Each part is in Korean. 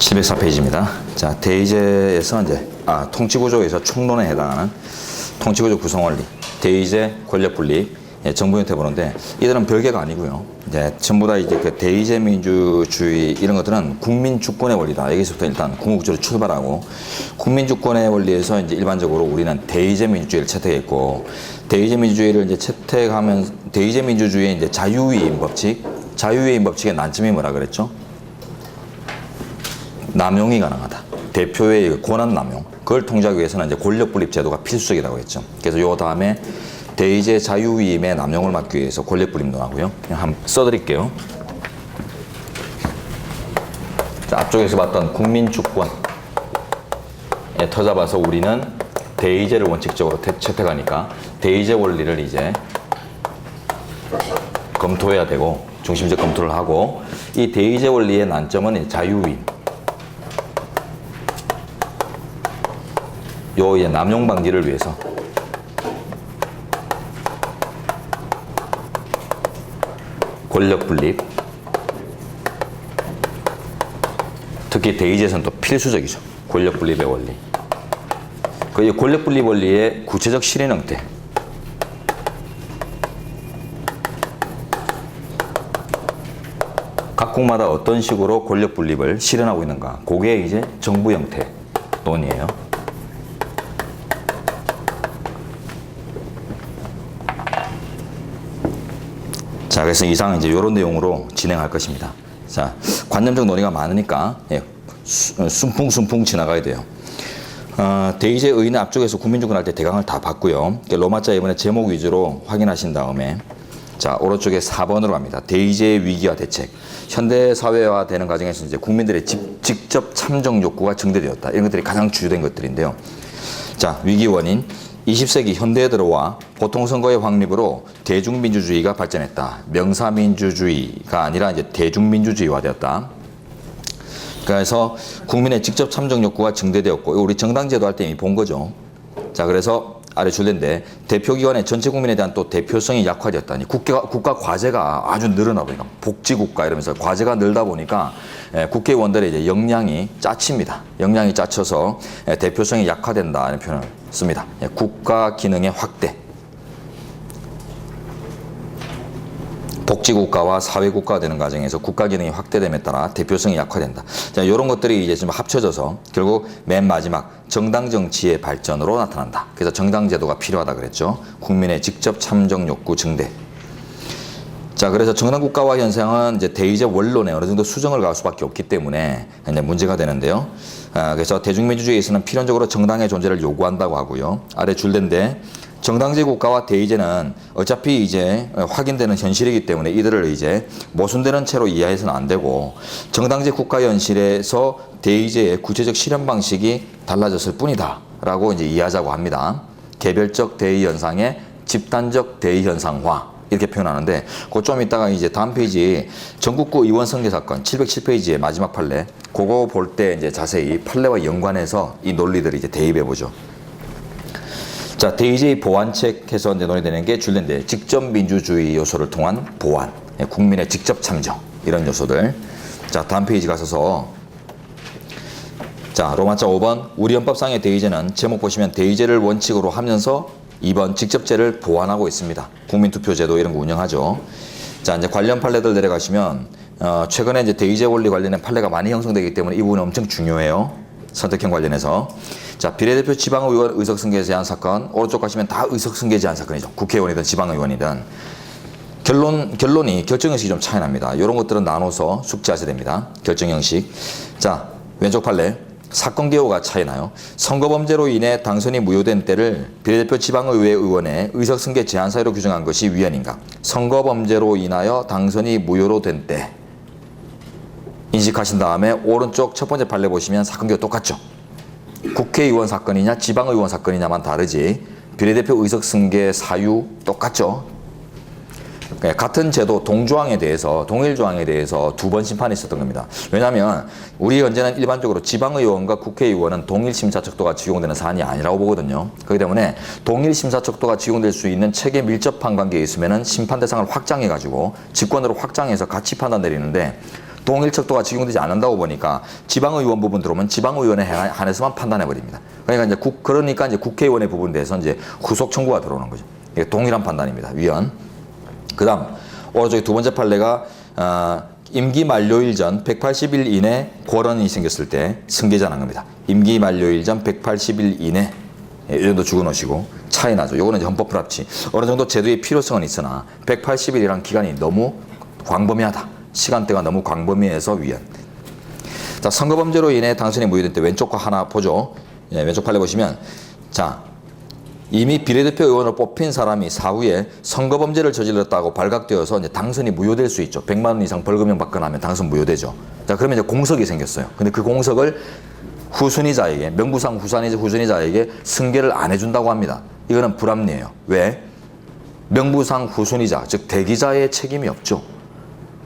704페이지입니다. 자, 대의제에서 이제 통치구조에서 총론에 해당하는 통치구조 구성원리, 대의제, 권력분립, 정부 형태보는데 이들은 별개가 아니고요. 이제 전부 다 이제 그 대의제 민주주의 이런 것들은 국민 주권의 원리다. 여기서부터 일단 궁극적으로 출발하고 국민 주권의 원리에서 이제 일반적으로 우리는 대의제 민주주의를 채택했고 대의제 민주주의를 이제 채택하면 대의제 민주주의의 이제 자유위임 법칙, 자유위임 법칙의 난점이 뭐라 그랬죠? 남용이 가능하다. 대표의 권한 남용. 그걸 통제하기 위해서는 이제 권력 분립 제도가 필수적이라고 했죠. 그래서 요 다음에 대의제 자유위임의 남용을 막기 위해서 권력 분립도 나오고요. 그냥 한번 써드릴게요. 자, 앞쪽에서 봤던 국민 주권에 터잡아서 우리는 대의제를 원칙적으로 채택하니까 대의제 원리를 이제 검토해야 되고 중심적 검토를 하고 이 대의제 원리의 난점은 자유위임. 요 이제 남용 방지를 위해서 권력 분립, 특히 대의제에서는 또 필수적이죠. 권력 분립의 원리. 그 권력 분립 원리의 구체적 실현 형태. 각국마다 어떤 식으로 권력 분립을 실현하고 있는가. 그게 이제 정부 형태 논의예요. 자, 그래서 이상 이제 이런 내용으로 진행할 것입니다. 자, 관념적 논의가 많으니까 순풍순풍 지나가야 돼요. 대의제 의의는 앞쪽에서 국민주권 할 때 대강을 다 봤고요. 로마자 이번에 제목 위주로 확인하신 다음에 자, 오른쪽에 4번으로 갑니다. 대의제의 위기와 대책. 현대 사회화되는 과정에서 이제 국민들의 직접 참정 욕구가 증대되었다. 이런 것들이 가장 주요된 것들인데요. 자, 위기 원인. 20세기 현대에 들어와 보통선거의 확립으로 대중민주주의가 발전했다. 명사민주주의가 아니라 이제 대중민주주의화 되었다. 그래서 국민의 직접 참정 욕구가 증대되었고, 우리 정당제도 할 때 이미 본 거죠. 자, 그래서 아래 줄인데 대표기관의 전체 국민에 대한 또 대표성이 약화되었다. 국가 과제가 아주 늘어나 보니까 복지국가 이러면서 과제가 늘다 보니까 국회의원들의 이제 역량이 짜칩니다. 역량이 짜쳐서 대표성이 약화된다 이런 표현을 씁니다. 국가 기능의 확대. 복지국가와 사회국가가 되는 과정에서 국가 기능이 확대됨에 따라 대표성이 약화된다. 자, 이런 것들이 이제 좀 합쳐져서 결국 맨 마지막 정당 정치의 발전으로 나타난다. 그래서 정당제도가 필요하다 그랬죠. 국민의 직접 참정 욕구 증대. 자, 그래서 정당국가화 현상은 이제 대의제 원론에 어느 정도 수정을 가할 수밖에 없기 때문에 이제 문제가 되는데요. 그래서 대중민주주의에서는 필연적으로 정당의 존재를 요구한다고 하고요. 아래 줄인데 정당제 국가와 대의제는 어차피 이제 확인되는 현실이기 때문에 이들을 이제 모순되는 채로 이해해서는 안 되고 정당제 국가 현실에서 대의제의 구체적 실현 방식이 달라졌을 뿐이다 라고 이제 이해하자고 합니다. 개별적 대의 현상의 집단적 대의 현상화 이렇게 표현하는데 그거 좀 이따가 이제 다음 페이지 전국구 의원 선거 사건 707페이지의 마지막 판례 그거 볼 때 이제 자세히 판례와 연관해서 이 논리들을 이제 대입해 보죠. 자, 대의제의 보완책에서 이제 논의되는 게 줄인데 직접 민주주의 요소를 통한 보완, 국민의 직접 참정 이런 요소들. 자, 다음 페이지 가셔서 자, 로마자 5번 우리 헌법상의 대의제는 제목 보시면 대의제를 원칙으로 하면서 2번 직접제를 보완하고 있습니다. 국민투표제도 이런 거 운영하죠. 자, 이제 관련 판례들 내려가시면 최근에 이제 대의제 원리 관련된 판례가 많이 형성되기 때문에 이 부분이 엄청 중요해요. 선택형 관련해서. 자, 비례대표 지방의원 의석승계 제한 사건 오른쪽 가시면 다 의석승계 제한 사건이죠. 국회의원이든 지방의원이든 결론 형식이 좀 차이 납니다. 이런 것들은 나눠서 숙지하셔야 됩니다. 결정 형식. 자, 왼쪽 판례 사건 개요가 차이 나요. 선거범죄로 인해 당선이 무효된 때를 비례대표 지방의회 의원의 의석승계 제한 사유로 규정한 것이 위헌인가? 선거범죄로 인하여 당선이 무효로 된 때 인식하신 다음에 오른쪽 첫 번째 판례 보시면 사건 개요 똑같죠. 국회의원 사건이냐 지방의원 사건이냐만 다르지 비례대표 의석승계 사유 똑같죠. 같은 제도 동일 조항에 대해서 두 번 심판이 있었던 겁니다. 왜냐하면 우리 현재는 일반적으로 지방의원과 국회의원은 동일 심사 척도가 적용되는 사안이 아니라고 보거든요. 그렇기 때문에 동일 심사 척도가 적용될 수 있는 체계 밀접한 관계에 있으면 심판 대상을 확장해가지고 직권으로 확장해서 같이 판단 내리는데 동일척도가 적용되지 않는다고 보니까 지방의원 부분 들어오면 지방의원에 한해서만 판단해 버립니다. 그러니까 이제 국회의원의 부분에 대해서 이제 후속 청구가 들어오는 거죠. 이게 동일한 판단입니다. 위원. 그다음 오른쪽에 두 번째 판례가 임기 만료일 전 180일 이내 권한이 생겼을 때 승계자는 겁니다. 임기 만료일 전 180일 이내 이 정도 적어놓으시고 차이 나죠. 요거는 이제 헌법 불합치. 어느 정도 제도의 필요성은 있으나 180일이란 기간이 너무 광범위하다. 시간대가 너무 광범위해서 위헌. 자, 선거범죄로 인해 당선이 무효된 때 왼쪽 거 하나 보죠. 예, 왼쪽 판례 보시면 자, 이미 비례대표 의원으로 뽑힌 사람이 사후에 선거범죄를 저질렀다고 발각되어서 이제 당선이 무효될 수 있죠. 100만 원 이상 벌금형 받거나 하면 당선 무효되죠. 자, 그러면 이제 공석이 생겼어요. 근데 그 공석을 후순위자에게, 명부상 후순위자에게 승계를 안 해준다고 합니다. 이거는 불합리해요. 왜? 명부상 후순위자, 즉 대기자의 책임이 없죠.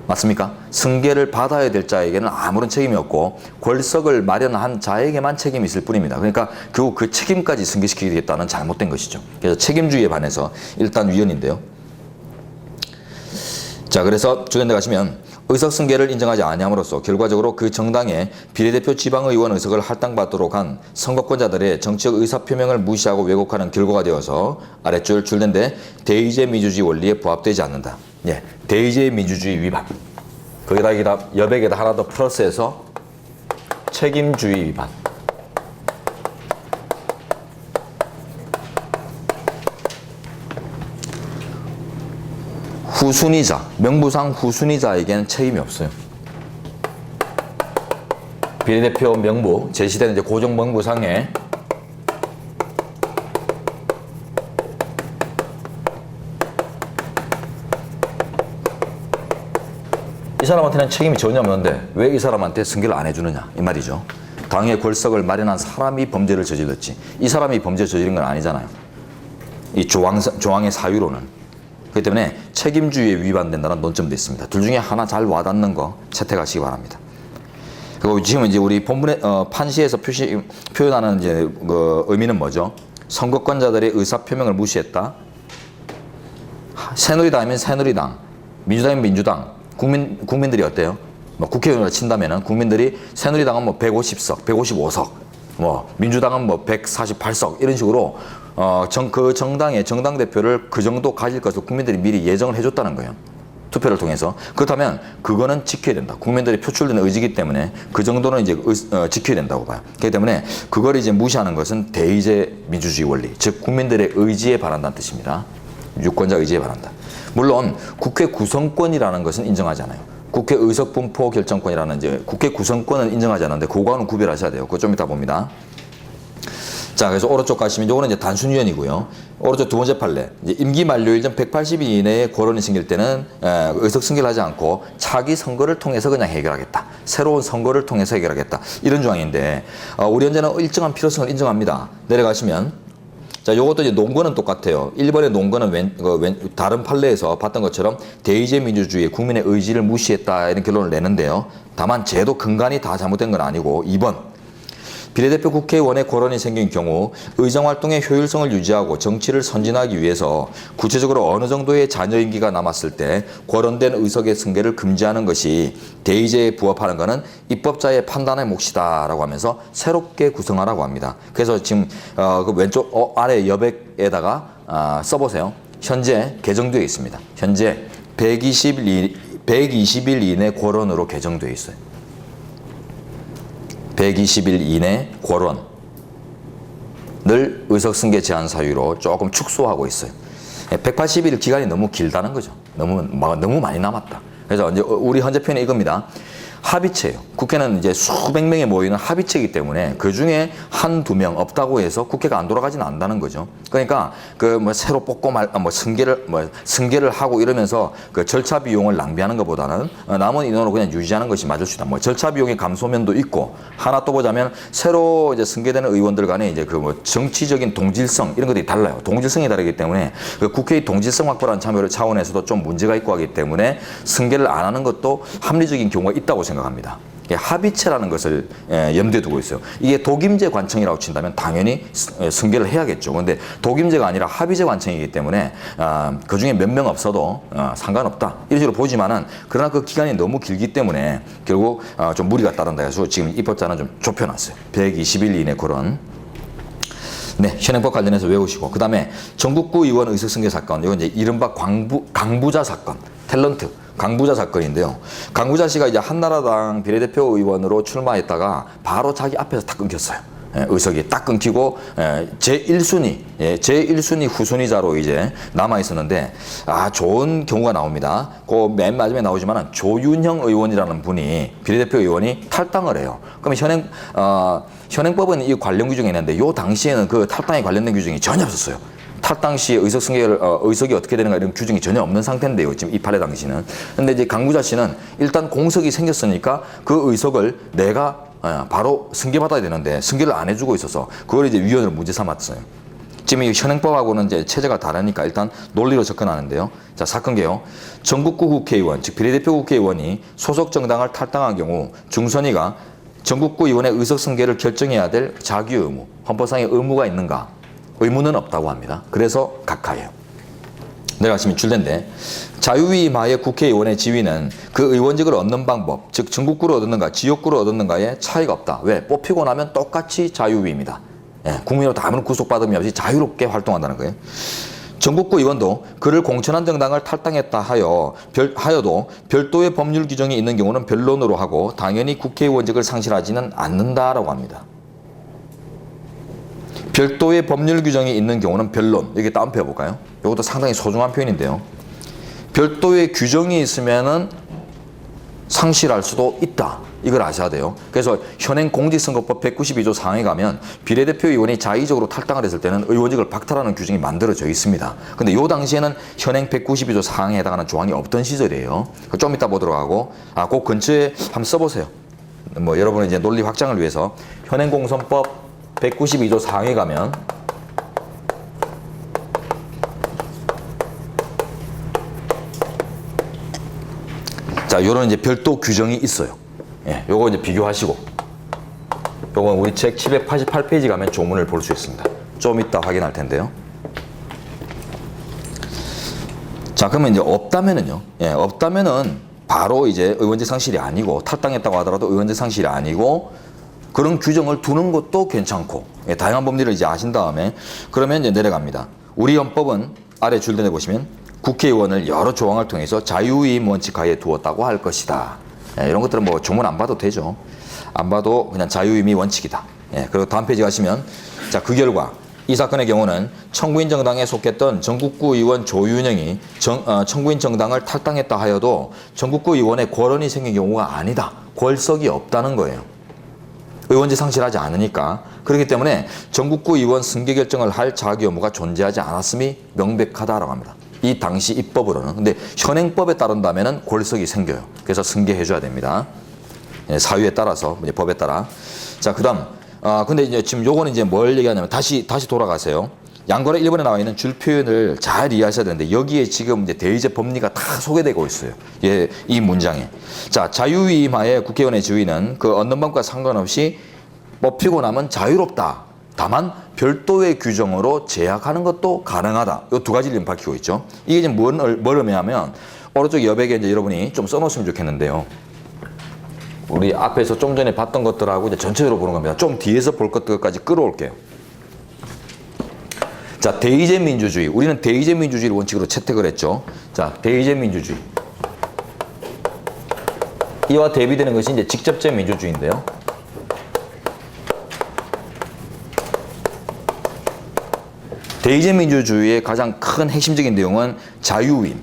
맞습니까? 승계를 받아야 될 자에게는 아무런 책임이 없고 권석을 마련한 자에게만 책임이 있을 뿐입니다. 그러니까 결국 그 책임까지 승계시키겠다는 잘못된 것이죠. 그래서 책임주의에 반해서 일단 위헌인데요. 자, 그래서 주된데 가시면 의석 승계를 인정하지 아니함으로써 결과적으로 그 정당의 비례대표 지방의원 의석을 할당받도록 한 선거권자들의 정치적 의사표명을 무시하고 왜곡하는 결과가 되어서 아랫줄 줄된데 대의제 민주주의 원리에 부합되지 않는다. 예, 대의제 민주주의 위반. 거기다 여백에다 하나 더 플러스해서 책임주의 위반. 후순위자, 명부상 후순위자에게는 책임이 없어요. 비례대표 명부, 제시되는 이제 고정 명부상에 이 사람한테는 책임이 전혀 없는데 왜 이 사람한테 승계를 안 해주느냐 이 말이죠. 당의 권석을 마련한 사람이 범죄를 저질렀지 이 사람이 범죄를 저지른 건 아니잖아요. 이 조항의 사유로는. 그렇기 때문에 책임주의에 위반된다는 논점도 있습니다. 둘 중에 하나 잘 와닿는 거 채택하시기 바랍니다. 그리고 지금 이제 우리 본문의 판시에서 표현하는 이제 그 의미는 뭐죠? 선거권자들의 의사표명을 무시했다. 새누리당이면 새누리당, 민주당이면 민주당. 국민들이 어때요? 뭐 국회의원으로 친다면은 국민들이 새누리당은 뭐 150석, 155석, 뭐 민주당은 뭐 148석 이런 식으로 그 정당의 정당 대표를 그 정도 가질 것을 국민들이 미리 예정을 해줬다는 거예요. 투표를 통해서. 그렇다면 그거는 지켜야 된다. 국민들이 표출된 의지이기 때문에 그 정도는 이제 지켜야 된다고 봐요. 그렇기 때문에 그걸 이제 무시하는 것은 대의제 민주주의 원리, 즉 국민들의 의지에 반한다는 뜻입니다. 유권자 의지에 반한다. 물론 국회 구성권이라는 것은 인정하지 않아요. 국회 의석 분포 결정권이라는 이제 국회 구성권은 인정하지 않는데 그거는 구별하셔야 돼요. 그거 좀 이따 봅니다. 자, 그래서 오른쪽 가시면 이거는 이제 단순 위헌이고요. 오른쪽 두 번째 판례. 이제 임기 만료일 전 180일 이내에 권한이 생길 때는 의석 승계를 하지 않고 차기 선거를 통해서 그냥 해결하겠다. 새로운 선거를 통해서 해결하겠다. 이런 조항인데 우리 현재는 일정한 필요성을 인정합니다. 내려가시면 자, 요것도 이제 논거는 똑같아요. 1번의 논거는 다른 판례에서 봤던 것처럼 대의제 민주주의 국민의 의지를 무시했다 이런 결론을 내는데요. 다만 제도 근간이 다 잘못된 건 아니고 2번 비례대표 국회의원의 권한이 생긴 경우 의정활동의 효율성을 유지하고 정치를 선진하기 위해서 구체적으로 어느 정도의 잔여 임기가 남았을 때 권한된 의석의 승계를 금지하는 것이 대의제에 부합하는 것은 입법자의 판단의 몫이다라고 하면서 새롭게 구성하라고 합니다. 그래서 지금 그 왼쪽 아래 여백에다가 써보세요. 현재 개정되어 있습니다. 현재 120일 이내 권한으로 개정되어 있어요. 120일 이내 권한을 의석 승계 제한 사유로 조금 축소하고 있어요. 180일 기간이 너무 길다는 거죠. 너무 많이 남았다. 그래서 이제 우리 현재 표현이 이겁니다. 합의체예요. 국회는 이제 수백 명이 모이는 합의체이기 때문에 그 중에 한두 명 없다고 해서 국회가 안 돌아가지는 않는다는 거죠. 그러니까 그 뭐 새로 뽑고 승계를 하고 이러면서 그 절차 비용을 낭비하는 것보다는 남은 인원으로 그냥 유지하는 것이 맞을 수 있다. 뭐 절차 비용의 감소면도 있고 하나 또 보자면 새로 이제 승계되는 의원들 간에 이제 그 뭐 정치적인 동질성 이런 것들이 달라요. 동질성이 다르기 때문에 그 국회의 동질성 확보라는 차원에서도 좀 문제가 있고 하기 때문에 승계를 안 하는 것도 합리적인 경우가 있다고 생각합니다. 합의체라는 것을 염두에 두고 있어요. 이게 독임제 관청이라고 친다면 당연히 승계를 해야겠죠. 그런데 독임제가 아니라 합의제 관청이기 때문에 그 중에 몇 명 없어도 상관없다. 이런 식으로 보지만은 그러나 그 기간이 너무 길기 때문에 결국 좀 무리가 따른다 해서 지금 입법자는 좀 좁혀놨어요. 120일 이내 그런. 네, 현행법 관련해서 외우시고 그 다음에 전국구 의원 의석승계 사건, 이건 이제 이른바 강부자 사건, 탤런트 강부자 사건인데요. 강부자 씨가 이제 한나라당 비례대표 의원으로 출마했다가 바로 자기 앞에서 딱 끊겼어요. 의석이 딱 끊기고 제1순위 후순위자로 이제 남아 있었는데 좋은 경우가 나옵니다. 그 맨 마지막에 나오지만은 조윤형 의원이라는 분이 비례대표 의원이 탈당을 해요. 그러면 현행법은 이 관련 규정이 있는데 요 당시에는 그 탈당에 관련된 규정이 전혀 없었어요. 탈당 시 의석 승계를 의석이 어떻게 되는가 이런 규정이 전혀 없는 상태인데요. 지금 이 판례 당시는. 근데 이제 강부자 씨는 일단 공석이 생겼으니까 그 의석을 내가 바로 승계받아야 되는데 승계를 안 해주고 있어서 그걸 이제 위원으로 문제 삼았어요. 지금 이 현행법하고는 이제 체제가 다르니까 일단 논리로 접근하는데요. 자, 사건 개요. 전국구 국회의원, 즉 비례대표 국회의원이 소속 정당을 탈당한 경우 중선위가 전국구 의원의 의석 승계를 결정해야 될 자기 의무, 헌법상의 의무가 있는가? 의무는 없다고 합니다. 그래서 각하예요. 내려가시면 줄된데 자유위임하에 국회의원의 지위는 그 의원직을 얻는 방법, 즉 전국구를 얻었는가 지역구를 얻었는가에 차이가 없다. 왜? 뽑히고 나면 똑같이 자유위임이다. 국민으로 아무런 구속받음이 없이 자유롭게 활동한다는 거예요. 전국구 의원도 그를 공천한 정당을 탈당했다 하여도 별도의 법률 규정이 있는 경우는 변론으로 하고 당연히 국회의원직을 상실하지는 않는다라고 합니다. 별도의 법률 규정이 있는 경우는 변론. 여기 따옴표 해볼까요? 이것도 상당히 소중한 표현인데요. 별도의 규정이 있으면은 상실할 수도 있다. 이걸 아셔야 돼요. 그래서 현행 공직선거법 192조 상에 가면 비례대표 의원이 자의적으로 탈당을 했을 때는 의원직을 박탈하는 규정이 만들어져 있습니다. 근데 이 당시에는 현행 192조 상에 해당하는 조항이 없던 시절이에요. 좀 이따 보도록 하고, 그 근처에 한번 써보세요. 뭐 여러분의 이제 논리 확장을 위해서 현행 공선법 192조 상에 가면 자, 요런 이제 별도 규정이 있어요. 요거 이제 비교하시고 요건 우리 책 788페이지 가면 조문을 볼 수 있습니다. 좀 이따 확인할 텐데요. 자, 그러면 이제 없다면은요. 없다면은 바로 이제 의원직 상실이 아니고 탈당했다고 하더라도 의원직 상실이 아니고 그런 규정을 두는 것도 괜찮고 다양한 법리를 이제 아신 다음에 그러면 이제 내려갑니다. 우리 헌법은 아래 줄전에 보시면 국회의원을 여러 조항을 통해서 자유위임 원칙 하에 두었다고 할 것이다. 이런 것들은 뭐 조문 안 봐도 되죠. 안 봐도 그냥 자유위임이 원칙이다. 그리고 다음 페이지 가시면 자, 그 결과 이 사건의 경우는 청구인 정당에 속했던 전국구 의원 조윤영이 청구인 정당을 탈당했다 하여도 전국구 의원의 권한이 생긴 경우가 아니다. 권석이 없다는 거예요. 의원직 상실하지 않으니까. 그렇기 때문에 전국구 의원 승계 결정을 할 자기 의무가 존재하지 않았음이 명백하다라고 합니다. 이 당시 입법으로는. 근데 현행법에 따른다면은 골석이 생겨요. 그래서 승계해줘야 됩니다. 사유에 따라서, 법에 따라. 자, 그 다음. 근데 이제 지금 요거는 이제 뭘 얘기하냐면 다시 돌아가세요. 양거래 1번에 나와 있는 줄 표현을 잘 이해하셔야 되는데 여기에 지금 이제 대의제 법리가 다 소개되고 있어요. 이 문장에. 자, 자유위임하에 국회의원의 지위는 그 얻는 방법과 상관없이 뽑히고 나면 자유롭다. 다만 별도의 규정으로 제약하는 것도 가능하다. 이 두 가지를 밝히고 있죠. 이게 지금 뭘 의미하면 오른쪽 여백에 이제 여러분이 좀 써놓으시면 좋겠는데요. 우리 앞에서 좀 전에 봤던 것들하고 이제 전체적으로 보는 겁니다. 좀 뒤에서 볼 것들까지 끌어올게요. 자, 대의제 민주주의. 우리는 대의제 민주주의를 원칙으로 채택을 했죠. 자, 대의제 민주주의. 이와 대비되는 것이 이제 직접제 민주주의인데요. 대의제 민주주의의 가장 큰 핵심적인 내용은 자유위임,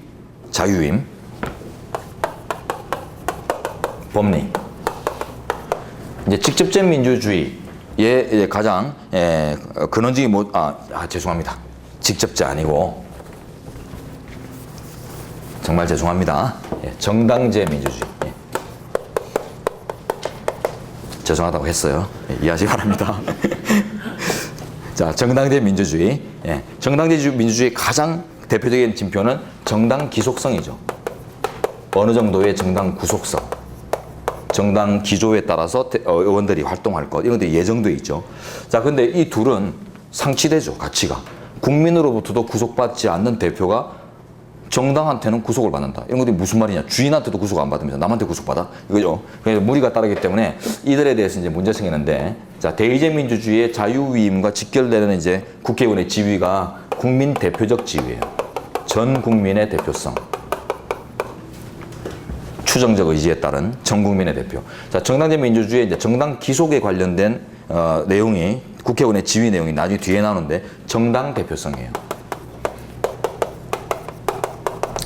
법리. 이제 직접제 민주주의의 가장 근원적인 죄송합니다. 직접제 아니고 정말 죄송합니다. 정당제 민주주의. 죄송하다고 했어요. 이해하시기 바랍니다. 자, 정당제 민주주의. 정당제 민주주의의 가장 대표적인 징표는 정당 기속성이죠. 어느 정도의 정당 구속성. 정당 기조에 따라서 의원들이 활동할 것 이런 것들이 예정돼 있죠. 자, 근데 이 둘은 상치되죠, 가치가. 국민으로부터도 구속받지 않는 대표가 정당한테는 구속을 받는다. 이런 것들이 무슨 말이냐? 주인한테도 구속 안 받으면서 남한테 구속받아? 이거죠. 그래서 무리가 따르기 때문에 이들에 대해서 이제 문제 생기는데, 자, 대의제 민주주의의 자유위임과 직결되는 이제 국회의원의 지위가 국민 대표적 지위예요. 전 국민의 대표성. 추정적 의지에 따른 전 국민의 대표. 자, 정당제 민주주의의 이제 정당 기속에 관련된 내용이 국회의원의 지위 내용이 나중에 뒤에 나오는데 정당 대표성이에요.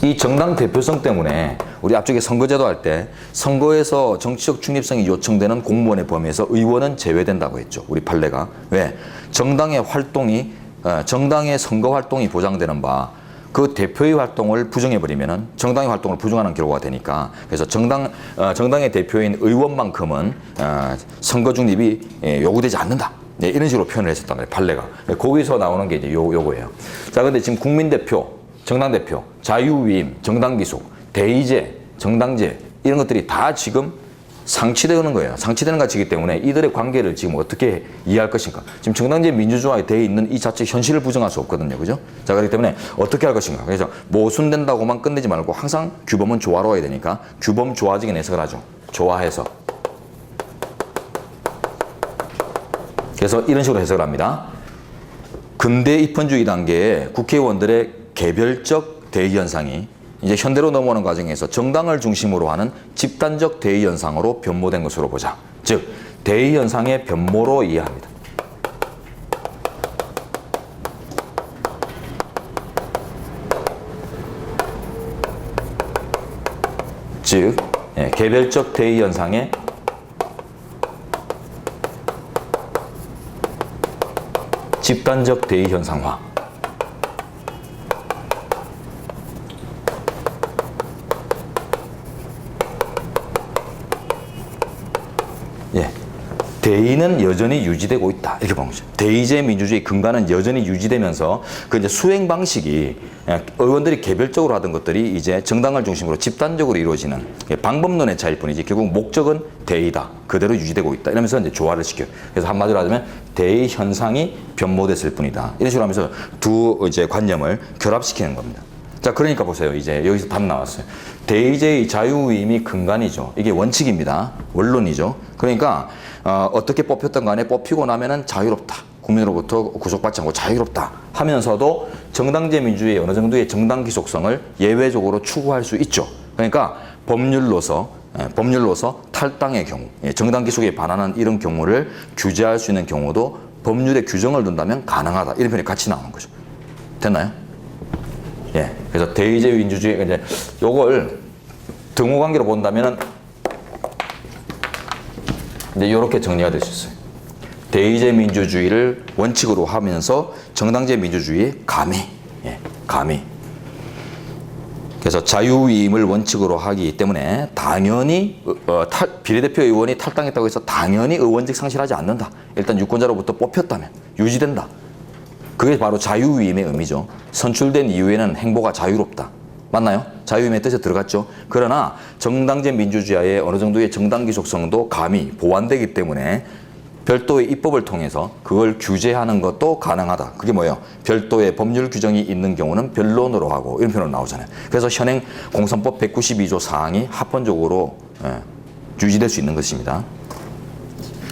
이 정당 대표성 때문에 우리 앞쪽에 선거제도 할 때 선거에서 정치적 중립성이 요청되는 공무원의 범위에서 의원은 제외된다고 했죠. 우리 판례가. 왜? 정당의 활동이 정당의 선거 활동이 보장되는 바 그 대표의 활동을 부정해버리면은 정당의 활동을 부정하는 결과가 되니까 그래서 정당의 대표인 의원만큼은 선거 중립이 요구되지 않는다. 네, 이런 식으로 표현을 했었단 말이에요. 판례가. 거기서 나오는 게 이제 요거예요. 자, 근데 지금 국민대표, 정당대표, 자유위임, 정당기속, 대의제, 정당제 이런 것들이 다 지금 상치되는 거예요. 상치되는 가치이기 때문에 이들의 관계를 지금 어떻게 이해할 것인가. 지금 정당제 민주주의에 되어 있는 이 자체 현실을 부정할 수 없거든요. 그죠? 자, 그렇기 때문에 어떻게 할 것인가. 그래서 모순된다고만 끝내지 말고 항상 규범은 조화로워야 되니까 규범 조화적인 해석을 하죠. 조화해석. 그래서 이런 식으로 해석을 합니다. 근대 입헌주의 단계에 국회의원들의 개별적 대의 현상이 이제 현대로 넘어오는 과정에서 정당을 중심으로 하는 집단적 대의 현상으로 변모된 것으로 보자. 즉, 대의 현상의 변모로 이해합니다. 즉, 개별적 대의 현상의 집단적 대의 현상화. 대의는 여전히 유지되고 있다. 이렇게 보는 거죠. 대의제 민주주의 근간은 여전히 유지되면서 그 이제 수행 방식이 의원들이 개별적으로 하던 것들이 이제 정당을 중심으로 집단적으로 이루어지는 방법론의 차이일 뿐이지 결국 목적은 대의다. 그대로 유지되고 있다. 이러면서 이제 조화를 시켜요. 그래서 한마디로 하자면 대의 현상이 변모됐을 뿐이다. 이런 식으로 하면서 두 이제 관념을 결합시키는 겁니다. 자, 그러니까 보세요. 이제 여기서 답 나왔어요. 대의제의 자유위임이 근간이죠. 이게 원칙입니다. 원론이죠. 그러니까 어떻게 뽑혔던 간에 뽑히고 나면은 자유롭다. 국민으로부터 구속받지 않고 자유롭다 하면서도 정당제 민주주의의 어느 정도의 정당 기속성을 예외적으로 추구할 수 있죠. 그러니까 법률로서 탈당의 경우, 정당 기속에 반하는 이런 경우를 규제할 수 있는 경우도 법률에 규정을 둔다면 가능하다. 이런 표현이 같이 나오는 거죠. 됐나요? 예. 그래서 대의제 민주주의, 이제 요걸 등호 관계로 본다면은 이제 이렇게 정리가 될 수 있어요. 대의제 민주주의를 원칙으로 하면서 정당제 민주주의의 가미. 그래서 자유위임을 원칙으로 하기 때문에 당연히 비례대표 의원이 탈당했다고 해서 당연히 의원직 상실하지 않는다. 일단 유권자로부터 뽑혔다면 유지된다. 그게 바로 자유위임의 의미죠. 선출된 이후에는 행보가 자유롭다. 맞나요? 자유위임의 뜻에 들어갔죠. 그러나 정당제 민주주의의 어느 정도의 정당 기속성도 감히 보완되기 때문에 별도의 입법을 통해서 그걸 규제하는 것도 가능하다. 그게 뭐예요? 별도의 법률 규정이 있는 경우는 변론으로 하고 이런 표현으로 나오잖아요. 그래서 현행 공선법 192조 사항이 합헌적으로 유지될 수 있는 것입니다.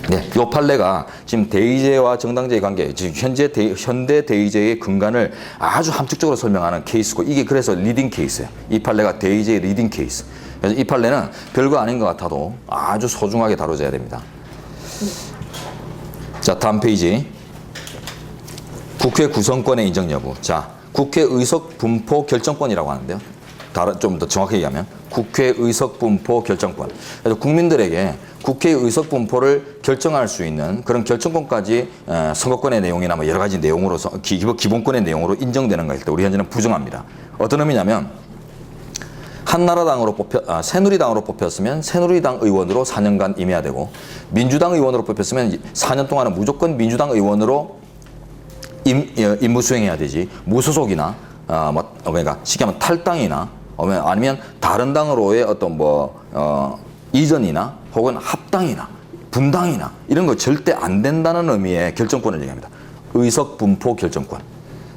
네, 이 판례가 지금 대의제와 정당제의 관계, 지금 현대 대의제의 근간을 아주 함축적으로 설명하는 케이스고, 이게 그래서 리딩 케이스예요. 이 판례가 대의제의 리딩 케이스. 그래서 이 판례는 별거 아닌 것 같아도 아주 소중하게 다뤄져야 됩니다. 자, 다음 페이지. 국회 구성권의 인정 여부. 자, 국회 의석 분포 결정권이라고 하는데요. 좀 더 정확하게 얘기하면 국회 의석 분포 결정권. 그래서 국민들에게 국회 의석 분포를 결정할 수 있는 그런 결정권까지 선거권의 내용이나 뭐 여러 가지 내용으로서 기본권의 내용으로 인정되는 것일 때 우리 현재는 부정합니다. 어떤 의미냐면 한나라당으로 새누리당으로 뽑혔으면 새누리당 의원으로 4년간 임해야 되고, 민주당 의원으로 뽑혔으면 4년 동안은 무조건 민주당 의원으로 임무 수행해야 되지, 무소속이나 그러니까 쉽게 하면 탈당이나 아니면 다른 당으로의 어떤 이전이나 혹은 합당이나 분당이나 이런 거 절대 안 된다는 의미의 결정권을 얘기합니다. 의석 분포 결정권.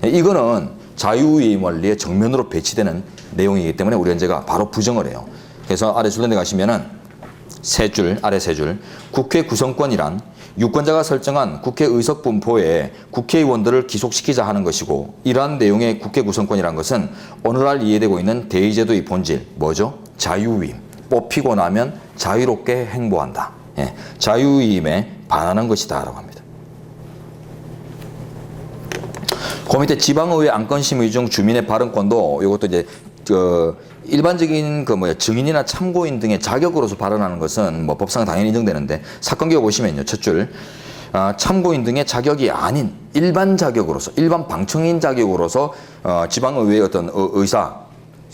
이거는 자유위임 원리의 정면으로 배치되는 내용이기 때문에 우리 헌재가 바로 부정을 해요. 그래서 아래 줄런데 가시면은 아래 세 줄. 국회 구성권이란 유권자가 설정한 국회 의석 분포에 국회의원들을 기속시키자 하는 것이고, 이러한 내용의 국회 구성권이란 것은 오늘날 이해되고 있는 대의제도의 본질, 뭐죠? 자유위임. 뽑히고 나면 자유롭게 행보한다. 예, 자유위임에 반하는 것이다 라고 합니다. 그 밑에 지방의회 안건심의 중 주민의 발언권도 이것도 이제 일반적인 증인이나 참고인 등의 자격으로서 발언하는 것은 뭐 법상 당연히 인정되는데, 사건 기록 보시면요, 첫 줄. 참고인 등의 자격이 아닌 일반 자격으로서, 일반 방청인 자격으로서 지방의회의 어떤 의사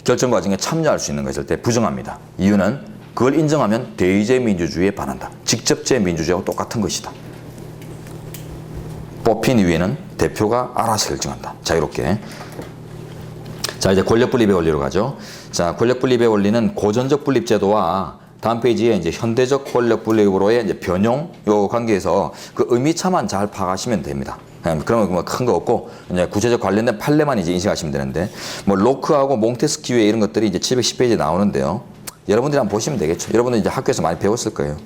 결정 과정에 참여할 수 있는 것일 때 부정합니다. 이유는 그걸 인정하면 대의제 민주주의에 반한다. 직접제 민주주의하고 똑같은 것이다. 뽑힌 이후에는 대표가 알아서 결정한다. 자유롭게. 자, 이제 권력 분립의 원리로 가죠. 자, 권력 분립의 원리는 고전적 분립 제도와 다음 페이지에 이제 현대적 권력 분립으로의 이제 변형 요 관계에서 그 의미차만 잘 파악하시면 됩니다. 그러면 뭐 큰 거 없고 이제 구체적 관련된 판례만 이제 인식하시면 되는데, 뭐 로크하고 몽테스키우의 이런 것들이 이제 710페이지에 나오는데요. 여러분들이 한번 보시면 되겠죠. 여러분들 이제 학교에서 많이 배웠을 거예요.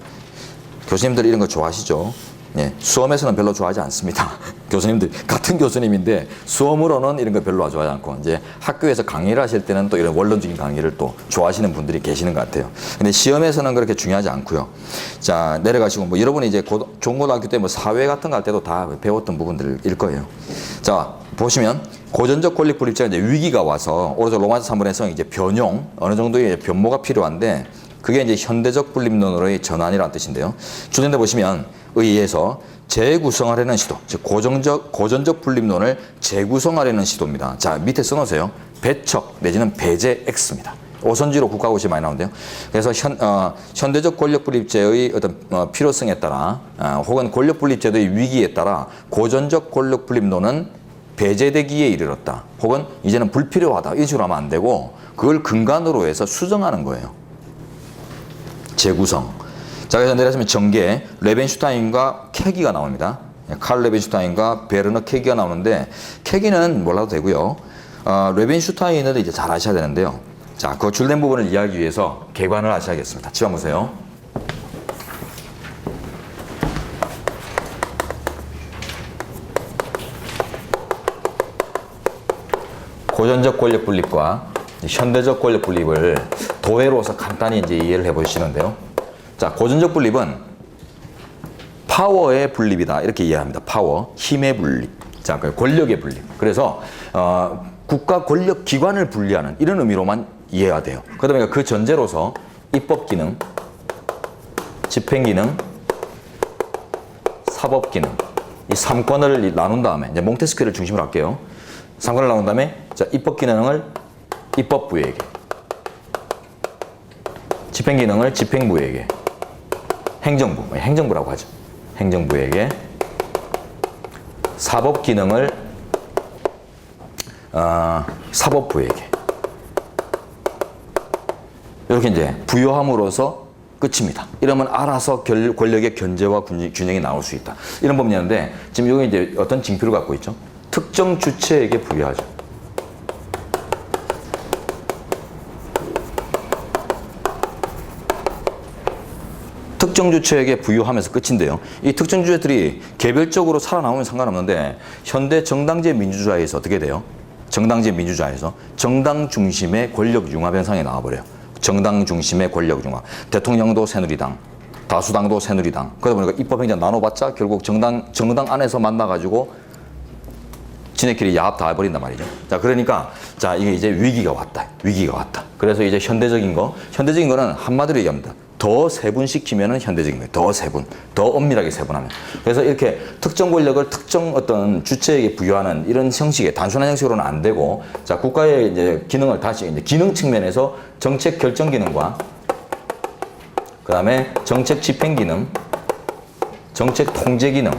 교수님들 이런 거 좋아하시죠? 예, 수험에서는 별로 좋아하지 않습니다. 교수님들 같은 교수님인데 수험으로는 이런 거 별로 좋아하지 않고, 이제 학교에서 강의를 하실 때는 또 이런 원론적인 강의를 또 좋아하시는 분들이 계시는 것 같아요. 근데 시험에서는 그렇게 중요하지 않고요. 자, 내려가시고 뭐 여러분이 이제 중고등학교 때 뭐 사회 같은 거 할 때도 다 배웠던 부분들일 거예요. 자, 보시면 고전적 권력 분립제가 이제 위기가 와서 오른쪽 로마서 3번에서 이제 변형, 어느 정도의 변모가 필요한데, 그게 이제 현대적 분립론으로의 전환이라는 뜻인데요. 주제인데 보시면 의해서 재구성하려는 시도, 즉 고전적 분립론을 재구성하려는 시도입니다. 자, 밑에 써놓으세요. 배척 내지는 배제 X입니다. 오선지로 국가고시 많이 나오는데요. 그래서 현대적 권력 분립제의 어떤 필요성에 따라 혹은 권력 분립제도의 위기에 따라 고전적 권력 분립론은 배제되기에 이르렀다. 혹은 이제는 불필요하다. 이런 식으로 하면 안 되고, 그걸 근간으로 해서 수정하는 거예요. 재구성. 자, 그래서 내려가시면 전개, 레벤슈타인과 케기가 나옵니다. 칼 레벤슈타인과 베르너 케기가 나오는데, 케기는 몰라도 되고요. 레벤슈타인을 이제 잘 아셔야 되는데요. 자, 그 줄된 부분을 이해하기 위해서 개관을 하셔야겠습니다. 집어 보세요. 고전적 권력 분립과 현대적 권력 분립을 도해로서 간단히 이제 이해를 해보시는데요. 자, 고전적 분립은 파워의 분립이다. 이렇게 이해합니다. 파워, 힘의 분립. 자, 권력의 분립. 그래서 국가 권력 기관을 분리하는 이런 의미로만 이해가 돼요. 그러다 그 전제로서 입법 기능, 집행 기능, 사법 기능, 이 3권을 나눈 다음에 이제 몽테스키우를 중심으로 할게요. 3권을 나눈 다음에 자, 입법 기능을 입법부에게, 집행 기능을 집행부에게, 행정부라고 하죠. 행정부에게, 사법 기능을 사법부에게. 이렇게 이제 부여함으로써 끝입니다. 이러면 알아서 권력의 견제와 균형이 나올 수 있다. 이런 법리인데, 지금 여기 이제 어떤 징표를 갖고 있죠? 특정 주체에게 부여하죠. 특정 주체에게 부여하면서 끝인데요. 이 특정 주체들이 개별적으로 살아나오면 상관없는데, 현대 정당제 민주주의에서 어떻게 돼요? 정당제 민주주의에서 정당 중심의 권력 융합 현상이 나와버려요. 정당 중심의 권력 융합. 대통령도 새누리당, 다수당도 새누리당. 그러다 보니까 입법행정 나눠봤자 결국 정당 안에서 만나가지고 지네끼리 야합 다 해버린단 말이죠. 자, 그러니까 자, 이게 이제 위기가 왔다. 그래서 이제 현대적인 거는 한마디로 얘기합니다. 더 세분시키면은 현대적인 거예요. 더 세분, 더 엄밀하게 세분하면. 그래서 이렇게 특정 권력을 특정 어떤 주체에게 부여하는 이런 형식의 단순한 형식으로는 안 되고, 자, 국가의 이제 기능을 다시 이제 기능 측면에서 정책 결정 기능과 그 다음에 정책 집행 기능, 정책 통제 기능,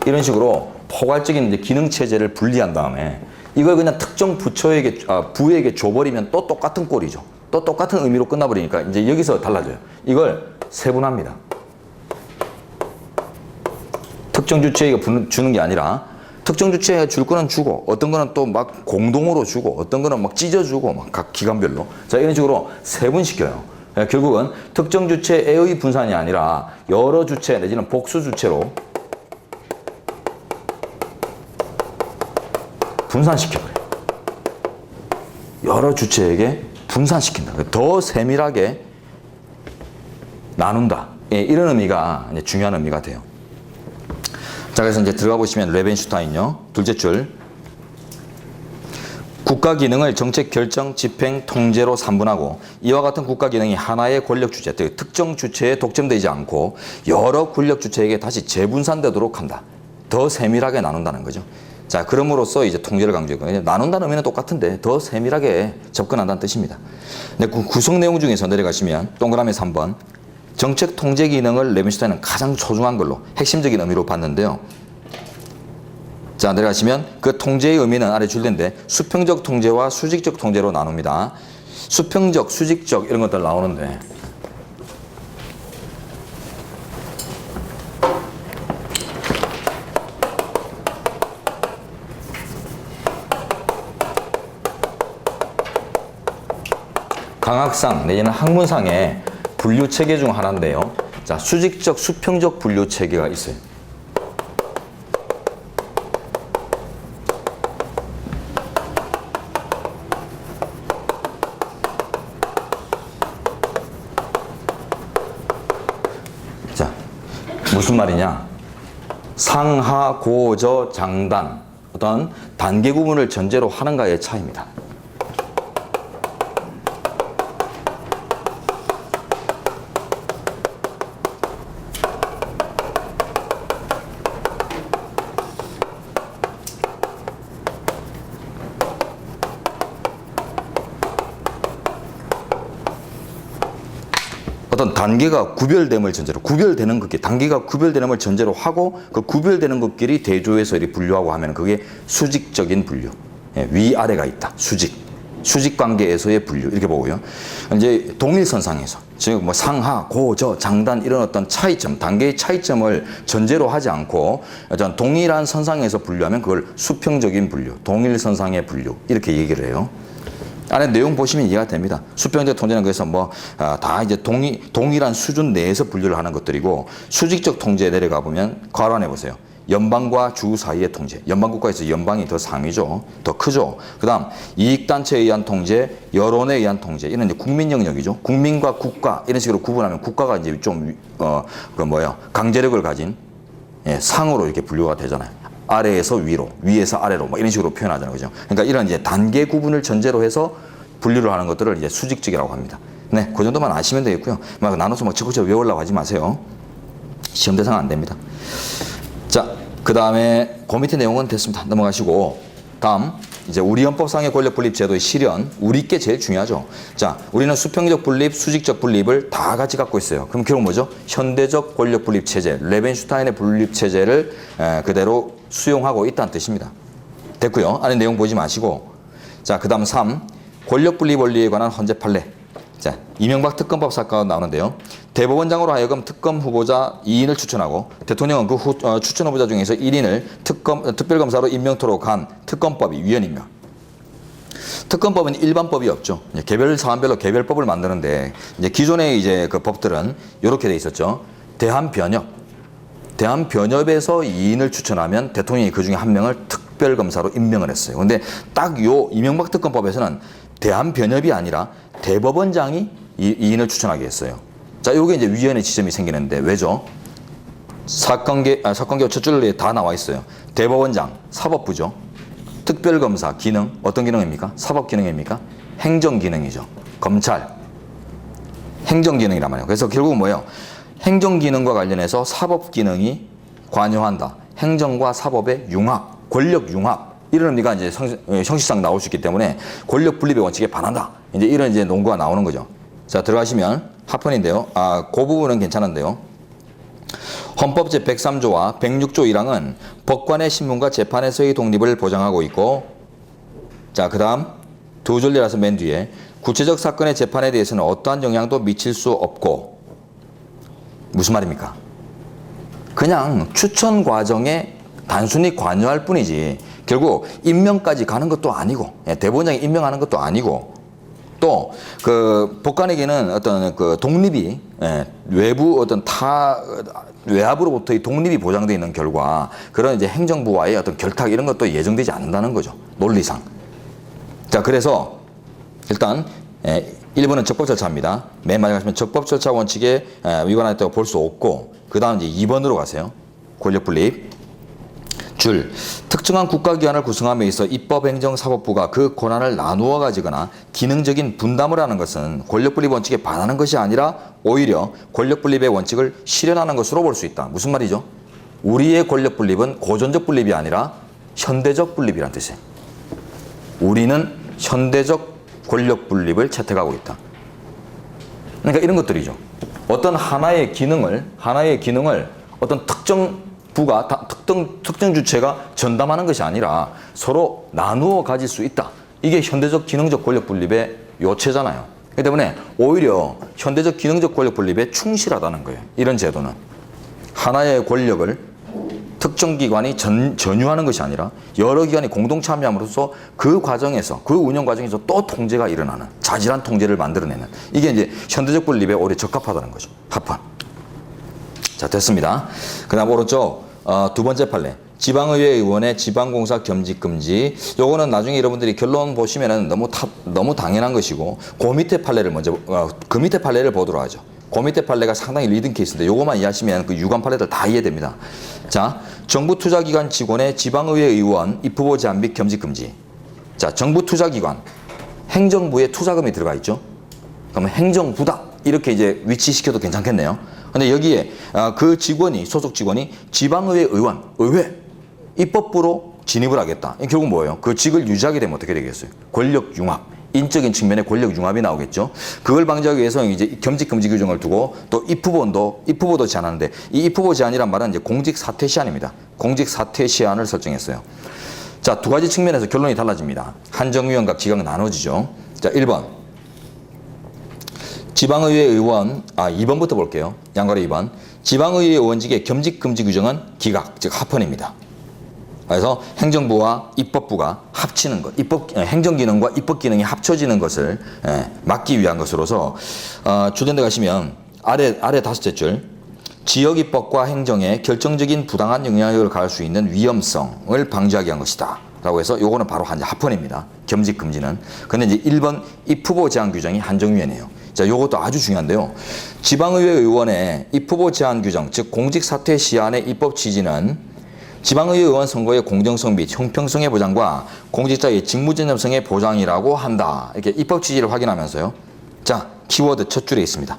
이런 식으로 포괄적인 이제 기능 체제를 분리한 다음에 이걸 그냥 특정 부에게 줘버리면 또 똑같은 꼴이죠. 또 똑같은 의미로 끝나버리니까 이제 여기서 달라져요. 이걸 세분합니다. 특정 주체에게 주는 게 아니라 특정 주체에 줄 거는 주고 어떤 거는 또 막 공동으로 주고 어떤 거는 막 찢어주고 막 각 기관별로 자 이런 식으로 세분시켜요. 결국은 특정 주체의 분산이 아니라 여러 주체 내지는 복수 주체로 분산시켜버려요. 여러 주체에게 분산시킨다. 더 세밀하게 나눈다. 예, 이런 의미가 이제 중요한 의미가 돼요. 자, 그래서 이제 들어가 보시면 레벤슈타인요. 둘째 줄. 국가 기능을 정책 결정, 집행, 통제로 3분하고 이와 같은 국가 기능이 하나의 권력 주체, 특정 주체에 독점되지 않고 여러 권력 주체에게 다시 재분산되도록 한다. 더 세밀하게 나눈다는 거죠. 자, 그럼으로써 이제 통제를 강조했거든요. 나눈다는 의미는 똑같은데 더 세밀하게 접근한다는 뜻입니다. 근데 그 구성 내용 중에서 내려가시면 동그라미 3번 정책 통제 기능을 레벤슈타인은 가장 소중한 걸로 핵심적인 의미로 봤는데요. 자, 내려가시면 그 통제의 의미는 아래 줄인데 수평적 통제와 수직적 통제로 나눕니다. 수평적, 수직적 이런 것들 나오는데 강학상 내지는 학문상의 분류 체계 중 하나인데요. 자, 수직적, 수평적 분류 체계가 있어요. 자, 무슨 말이냐? 상하, 고, 저, 장단 어떤 단계 구분을 전제로 하는가의 차이입니다. 어떤 단계가 구별됨을 전제로 구별되는 것끼리 단계가 구별되는 전제로 하고 그 구별되는 것끼리 대조해서 이렇게 분류하고 하면 그게 수직적인 분류. 예, 위아래가 있다. 수직 관계에서의 분류 이렇게 보고요. 이제 동일선상에서 즉 뭐 상하, 고, 저, 장단 이런 어떤 차이점, 단계의 차이점을 전제로 하지 않고 어떤 동일한 선상에서 분류하면 그걸 수평적인 분류, 동일선상의 분류 이렇게 얘기를 해요. 안에 내용 보시면 이해가 됩니다. 수평적 통제는 그래서 다 이제 동일한 수준 내에서 분류를 하는 것들이고 수직적 통제에 내려가 보면 괄호 안에 보세요. 연방과 주 사이의 통제. 연방국가에서 연방이 더 상위죠. 더 크죠. 그 다음 이익단체에 의한 통제, 여론에 의한 통제. 이런 이제 국민 영역이죠. 국민과 국가 이런 식으로 구분하면 국가가 이제 좀 강제력을 가진 상으로 이렇게 분류가 되잖아요. 아래에서 위로, 위에서 아래로 뭐 이런 식으로 표현하잖아요. 그죠? 그러니까 이런 이제 단계 구분을 전제로 해서 분류를 하는 것들을 이제 수직적이라고 합니다. 네, 그 정도만 아시면 되겠고요. 막 나눠서 막 적극적으로 외우려고 하지 마세요. 시험 대상 안 됩니다. 자, 그 다음에 그 밑에 내용은 됐습니다. 넘어가시고 다음 이제 우리 헌법상의 권력 분립 제도의 실현, 우리 게 제일 중요하죠. 자, 우리는 수평적 분립, 수직적 분립을 다 같이 갖고 있어요. 그럼 결국 뭐죠? 현대적 권력 분립 체제, 레벤슈타인의 분립 체제를 그대로 수용하고 있다는 뜻입니다. 됐고요. 안에 내용 보지 마시고 자, 그 다음 3, 권력 분립 원리에 관한 헌재 판례. 자, 이명박 특검법 사건가 나오는데요. 대법원장으로 하여금 특검 후보자 2인을 추천하고 대통령은 그 추천 후보자 중에서 1인을 특별검사로 임명토록 한 특검법이 위헌인가? 특검법은 일반법이 없죠. 개별 사안별로 개별법을 만드는데 이제 기존의 이제 그 법들은 이렇게 돼 있었죠. 대한변협에서 2인을 추천하면 대통령이 그 중에 한 명을 특별검사로 임명을 했어요. 근데 딱 요 이명박 특검법에서는 대한변협이 아니라 대법원장이 2인을 추천하게 했어요. 자, 요게 이제 위헌의 지점이 생기는데 왜죠? 사건계 첫 줄에 다 나와 있어요. 대법원장, 사법부죠. 특별검사 기능, 어떤 기능입니까? 사법기능입니까? 행정기능이죠. 검찰, 행정기능이란 말이에요. 그래서 결국은 뭐예요? 행정기능과 관련해서 사법기능이 관여한다. 행정과 사법의 융합, 권력 융합. 이런 의미가 이제 형식상 나올 수 있기 때문에 권력 분립의 원칙에 반한다. 이제 이런 이제 논거가 나오는 거죠. 자, 들어가시면 하편인데요. 그 부분은 괜찮은데요. 헌법 제103조와 106조 1항은 법관의 신문과 재판에서의 독립을 보장하고 있고, 자, 그 다음 두 줄이라서 맨 뒤에 구체적 사건의 재판에 대해서는 어떠한 영향도 미칠 수 없고, 무슨 말입니까? 그냥 추천 과정에 단순히 관여할 뿐이지 결국 임명까지 가는 것도 아니고 대법원장이 임명하는 것도 아니고 또 그 법관에게는 어떤 그 독립이 외부 어떤 외압으로부터의 독립이 보장되어 있는 결과 그런 이제 행정부와의 어떤 결탁 이런 것도 예정되지 않는다는 거죠. 논리상. 자, 그래서 일단 1번은 적법 절차입니다. 맨 마지막에 가시면 적법 절차 원칙에 위반했다고 볼 수 없고 그 다음 이제 2번으로 가세요. 권력 분립. 줄, 특정한 국가기관을 구성함에 있어 입법행정사법부가 그 권한을 나누어 가지거나 기능적인 분담을 하는 것은 권력분립 원칙에 반하는 것이 아니라 오히려 권력분립의 원칙을 실현하는 것으로 볼 수 있다. 무슨 말이죠? 우리의 권력분립은 고전적 분립이 아니라 현대적 분립이란 뜻이에요. 우리는 현대적 권력분립을 채택하고 있다. 그러니까 이런 것들이죠. 어떤 하나의 기능을 어떤 특정 부가 특정 주체가 전담하는 것이 아니라 서로 나누어 가질 수 있다. 이게 현대적 기능적 권력 분립의 요체잖아요. 그렇기 때문에 오히려 현대적 기능적 권력 분립에 충실하다는 거예요. 이런 제도는 하나의 권력을 특정 기관이 전유하는 것이 아니라 여러 기관이 공동 참여함으로써 그 과정에서 그 운영 과정에서 또 통제가 일어나는 자질한 통제를 만들어내는 이게 이제 현대적 분립에 오히려 적합하다는 거죠. 합헌. 자, 됐습니다. 그 다음 오른쪽 두 번째 판례. 지방의회 의원의 지방공사 겸직금지. 요거는 나중에 여러분들이 결론 보시면은 너무 당연한 것이고 그 밑에 판례를 먼저 그 밑에 판례를 보도록 하죠. 그 밑에 판례가 상당히 리딩 케이스인데 요거만 이해하시면 그 유관 판례들 다 이해됩니다. 자, 정부 투자기관 직원의 지방의회 의원 입후보 제한 및 겸직금지. 자, 정부 투자기관 행정부에 투자금이 들어가 있죠. 그러면 행정부다 이렇게 이제 위치시켜도 괜찮겠네요. 근데 여기에 그 직원이 소속 직원이 지방의회 의원, 의회, 입법부로 진입을 하겠다. 결국 뭐예요? 그 직을 유지하게 되면 어떻게 되겠어요? 권력 융합, 인적인 측면의 권력 융합이 나오겠죠. 그걸 방지하기 위해서 이제 겸직 금지 규정을 두고 또 입후보도 제한하는데 이 입후보 제한이란 말은 이제 공직 사퇴 시한입니다. 공직 사퇴 시한을 설정했어요. 자, 두 가지 측면에서 결론이 달라집니다. 한정위원과 기각 나눠지죠. 자, 1번. 지방의회 의원, 2번부터 볼게요. 양가로 2번. 지방의회 의원직의 겸직 금지 규정은 기각, 즉 합헌입니다. 그래서 행정부와 입법부가 합치는 것, 행정기능과 입법기능이 합쳐지는 것을 막기 위한 것으로서 주된데 가시면 아래 다섯째 줄 지역입법과 행정에 결정적인 부당한 영향력을 가할 수 있는 위험성을 방지하기 위한 것이다. 라고 해서 요거는 바로 합헌입니다. 겸직 금지는. 근데 이제 1번 입후보 제한 규정이 한정위원회예요. 자, 요것도 아주 중요한데요. 지방의회 의원의 입후보 제한 규정, 즉 공직 사퇴 시한의 입법 취지는 지방의회 의원 선거의 공정성 및 형평성의 보장과 공직자의 직무전념성의 보장이라고 한다. 이렇게 입법 취지를 확인하면서요. 자, 키워드 첫 줄에 있습니다.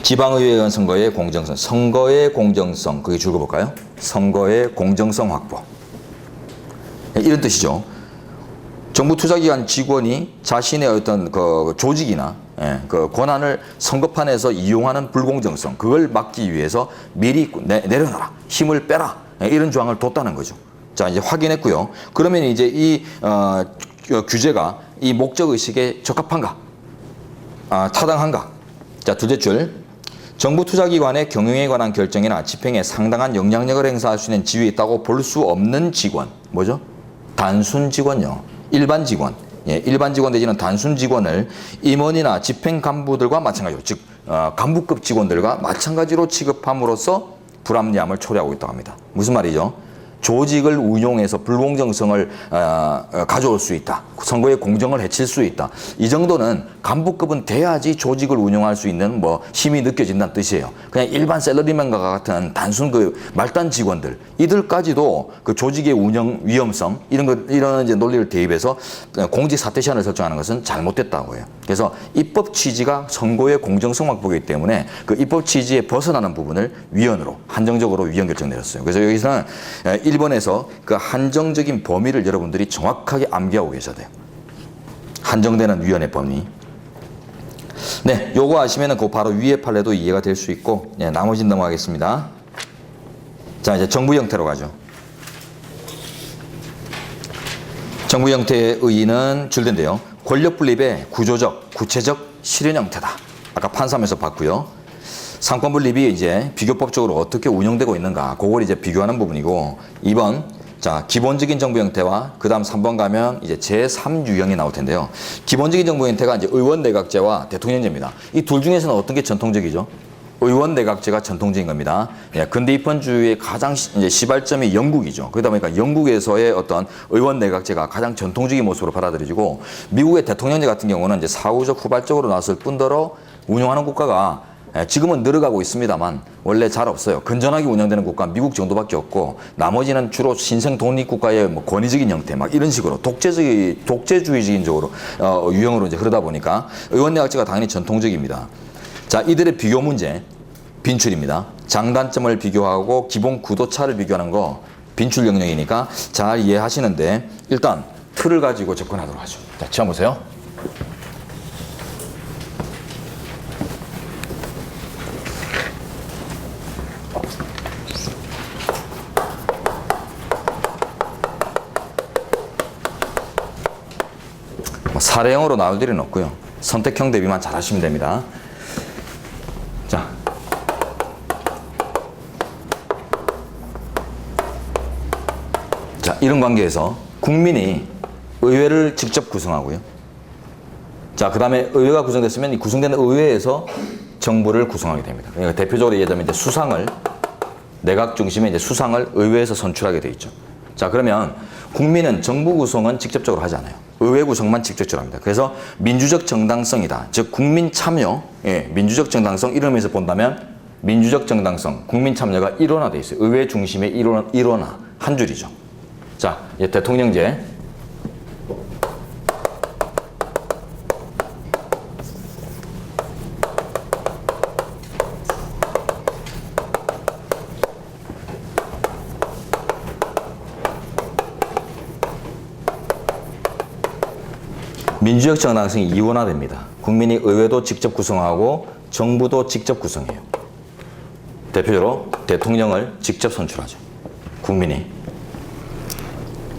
지방의회 의원 선거의 공정성, 선거의 공정성, 그게 줄 거볼까요? 선거의 공정성 확보. 이런 뜻이죠. 정부 투자기관 직원이 자신의 어떤 그 조직이나 그 권한을 선거판에서 이용하는 불공정성, 그걸 막기 위해서 미리 내려놔라, 힘을 빼라, 이런 조항을 뒀다는 거죠. 자, 이제 확인했고요. 그러면 이제 이 규제가 이 목적 의식에 적합한가, 타당한가? 자, 둘째 줄. 정부 투자기관의 경영에 관한 결정이나 집행에 상당한 영향력을 행사할 수 있는 지위에 있다고 볼 수 없는 직원, 뭐죠? 단순 직원요. 일반 직원. 일반 직원 내지는 단순 직원을 임원이나 집행 간부들과 마찬가지로, 즉 간부급 직원들과 마찬가지로 취급함으로써 불합리함을 초래하고 있다고 합니다. 무슨 말이죠? 조직을 운용해서 불공정성을 가져올 수 있다. 선거의 공정을 해칠 수 있다. 이 정도는 간부급은 돼야지 조직을 운영할 수 있는 뭐 힘이 느껴진다는 뜻이에요. 그냥 일반 샐러리맨과 같은 단순 그 말단 직원들, 이들까지도 그 조직의 운영 위험성 이런 이제 논리를 대입해서 공직 사퇴 시한을 설정하는 것은 잘못됐다고 해요. 그래서 입법 취지가 선거의 공정성 확보이기 때문에 그 입법 취지에 벗어나는 부분을 위헌으로 한정적으로 위헌 결정 내렸어요. 그래서 여기서는 1번에서 그 한정적인 범위를 여러분들이 정확하게 암기하고 계셔야 돼요. 한정되는 위헌의 범위. 네, 요거 아시면은 그 바로 위의 판례도 이해가 될 수 있고, 나머지는 넘어가겠습니다. 자, 이제 정부 형태로 가죠. 정부 형태의 의의는 줄된데요. 권력 분립의 구조적, 구체적 실현 형태다. 아까 판사면서 봤고요. 상권 분립이 이제 비교법적으로 어떻게 운영되고 있는가, 그걸 이제 비교하는 부분이고, 2번, 자, 기본적인 정부 형태와 그다음 3번 가면 이제 제3 유형이 나올 텐데요. 기본적인 정부 형태가 이제 의원 내각제와 대통령제입니다. 이 둘 중에서는 어떤 게 전통적이죠? 의원 내각제가 전통적인 겁니다. 예, 근대 입헌주의의 가장 이제 시발점이 영국이죠. 그러다 보니까 영국에서의 어떤 의원 내각제가 가장 전통적인 모습으로 받아들여지고, 미국의 대통령제 같은 경우는 이제 사후적 후발적으로 나왔을 뿐더러 운영하는 국가가 지금은 늘어가고 있습니다만 원래 잘 없어요. 건전하게 운영되는 국가는 미국 정도밖에 없고, 나머지는 주로 신생 독립국가의 뭐 권위적인 형태 막 이런 식으로 독재주의적인 쪽으로 유형으로 이제 흐르다 보니까 의원 내각제가 당연히 전통적입니다. 자, 이들의 비교 문제, 빈출입니다. 장단점을 비교하고 기본 구도차를 비교하는 거 빈출 영역이니까 잘 이해하시는데, 일단 틀을 가지고 접근하도록 하죠. 자, 처음 보세요. 사례형으로 나올 일은 없고요. 선택형 대비만 잘 하시면 됩니다. 자, 이런 관계에서 국민이 의회를 직접 구성하고요. 자, 그 다음에 의회가 구성됐으면 이 구성된 의회에서 정부를 구성하게 됩니다. 그러니까 대표적으로 얘기하자면 이제 수상을, 내각 중심의 이제 수상을 의회에서 선출하게 돼 있죠. 자, 그러면 국민은 정부 구성은 직접적으로 하지 않아요. 의회 구성만 직접적으로 합니다. 그래서 민주적 정당성이다. 즉, 국민 참여, 민주적 정당성 이런 의미에서 본다면 민주적 정당성, 국민 참여가 일원화돼 있어요. 의회 중심의 일원화, 한 줄이죠. 자, 이제 대통령제. 민주적 정당성이 이원화됩니다. 국민이 의회도 직접 구성하고 정부도 직접 구성해요. 대표적으로 대통령을 직접 선출하죠. 국민이.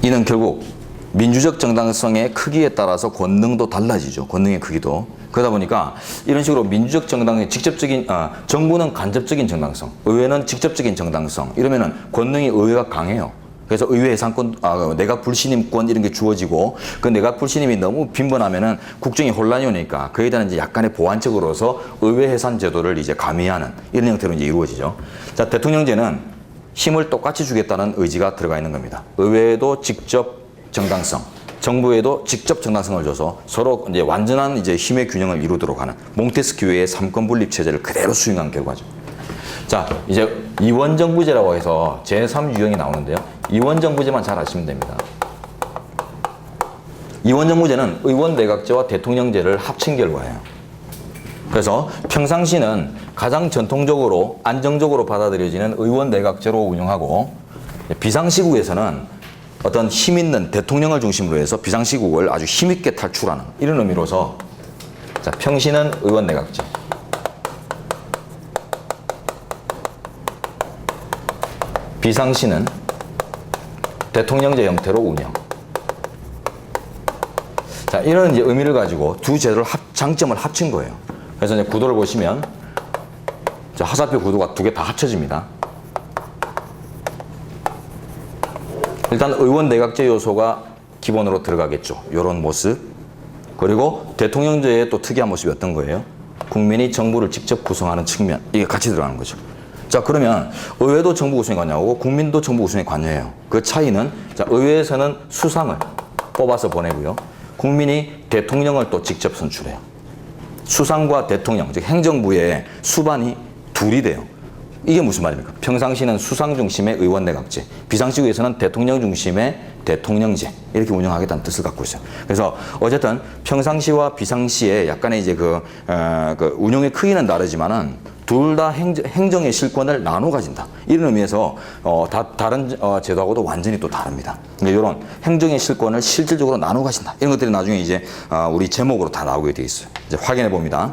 이는 결국 민주적 정당성의 크기에 따라서 권능도 달라지죠. 권능의 크기도. 그러다 보니까 이런 식으로 민주적 정당의 직접적인, 정부는 간접적인 정당성, 의회는 직접적인 정당성, 이러면은 권능이 의회가 강해요. 그래서 의회 예산권, 내각 불신임권 이런 게 주어지고, 그 내각 불신임이 너무 빈번하면은 국정이 혼란이 오니까 그에 대한 이제 약간의 보완책으로서 의회 해산 제도를 이제 가미하는 이런 형태로 이제 이루어지죠. 자, 대통령제는 힘을 똑같이 주겠다는 의지가 들어가 있는 겁니다. 의회에도 직접 정당성, 정부에도 직접 정당성을 줘서 서로 이제 완전한 이제 힘의 균형을 이루도록 하는 몽테스키우의 삼권 분립 체제를 그대로 수행한 결과죠. 자, 이제 이원정부제라고 해서 제3 유형이 나오는데요. 이원정부제만 잘 아시면 됩니다. 이원정부제는 의원 내각제와 대통령제를 합친 결과예요. 그래서 평상시는 가장 전통적으로 안정적으로 받아들여지는 의원 내각제로 운영하고, 비상시국에서는 어떤 힘 있는 대통령을 중심으로 해서 비상시국을 아주 힘있게 탈출하는 이런 의미로서, 자, 평시는 의원 내각제, 비상시는 대통령제 형태로 운영. 자, 이런 이제 의미를 가지고 두 제도를 장점을 합친 거예요. 그래서 이제 구도를 보시면, 자, 화살표 구도가 두 개 다 합쳐집니다. 일단 의원 내각제 요소가 기본으로 들어가겠죠. 이런 모습. 그리고 대통령제의 또 특이한 모습이 어떤 거예요? 국민이 정부를 직접 구성하는 측면, 이게 같이 들어가는 거죠. 자, 그러면 의회도 정부 구성에 관여하고 국민도 정부 구성에 관여해요. 그 차이는, 자, 의회에서는 수상을 뽑아서 보내고요. 국민이 대통령을 또 직접 선출해요. 수상과 대통령, 즉 행정부의 수반이 둘이 돼요. 이게 무슨 말입니까? 평상시는 수상 중심의 의원 내각제, 비상시국에서는 대통령 중심의 대통령제, 이렇게 운영하겠다는 뜻을 갖고 있어요. 그래서 어쨌든 평상시와 비상시에 약간의 이제 그 운영의 크기는 다르지만은 둘 다 행정의 실권을 나눠 가진다. 이런 의미에서 다른 제도하고도 완전히 또 다릅니다. 그러니까 이런 행정의 실권을 실질적으로 나눠 가진다. 이런 것들이 나중에 이제 우리 제목으로 다 나오게 되어 있어요. 이제 확인해 봅니다.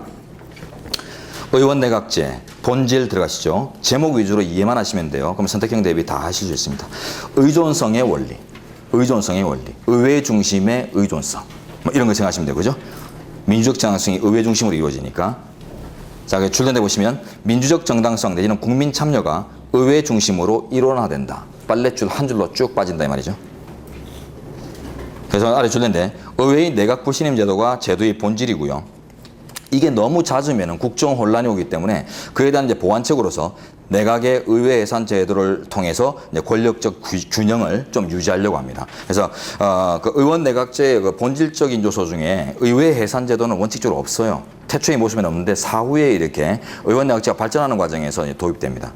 의원 내각제 본질 들어가시죠. 제목 위주로 이해만 하시면 돼요. 그럼 선택형 대비 다 하실 수 있습니다. 의존성의 원리, 의존성의 원리, 의회 중심의 의존성, 뭐 이런 거 생각하시면 되고, 그죠? 민주적 정당성이 의회 중심으로 이루어지니까. 자, 출연돼 보시면 민주적 정당성 내지는 국민 참여가 의회 중심으로 일원화된다. 빨랫줄 한 줄로 쭉 빠진다 이 말이죠. 그래서 아래 줄인데 의회의 내각 불신임 제도가 제도의 본질이고요. 이게 너무 잦으면 국정 혼란이 오기 때문에 그에 대한 이제 보완책으로서 내각의 의회 예산 제도를 통해서 이제 권력적 균형을 좀 유지하려고 합니다. 그래서 그 의원 내각제의 그 본질적인 요소 중에 의회 예산 제도는 원칙적으로 없어요. 태초의 모습은 없는데 사후에 이렇게 의원 내각제가 발전하는 과정에서 도입됩니다.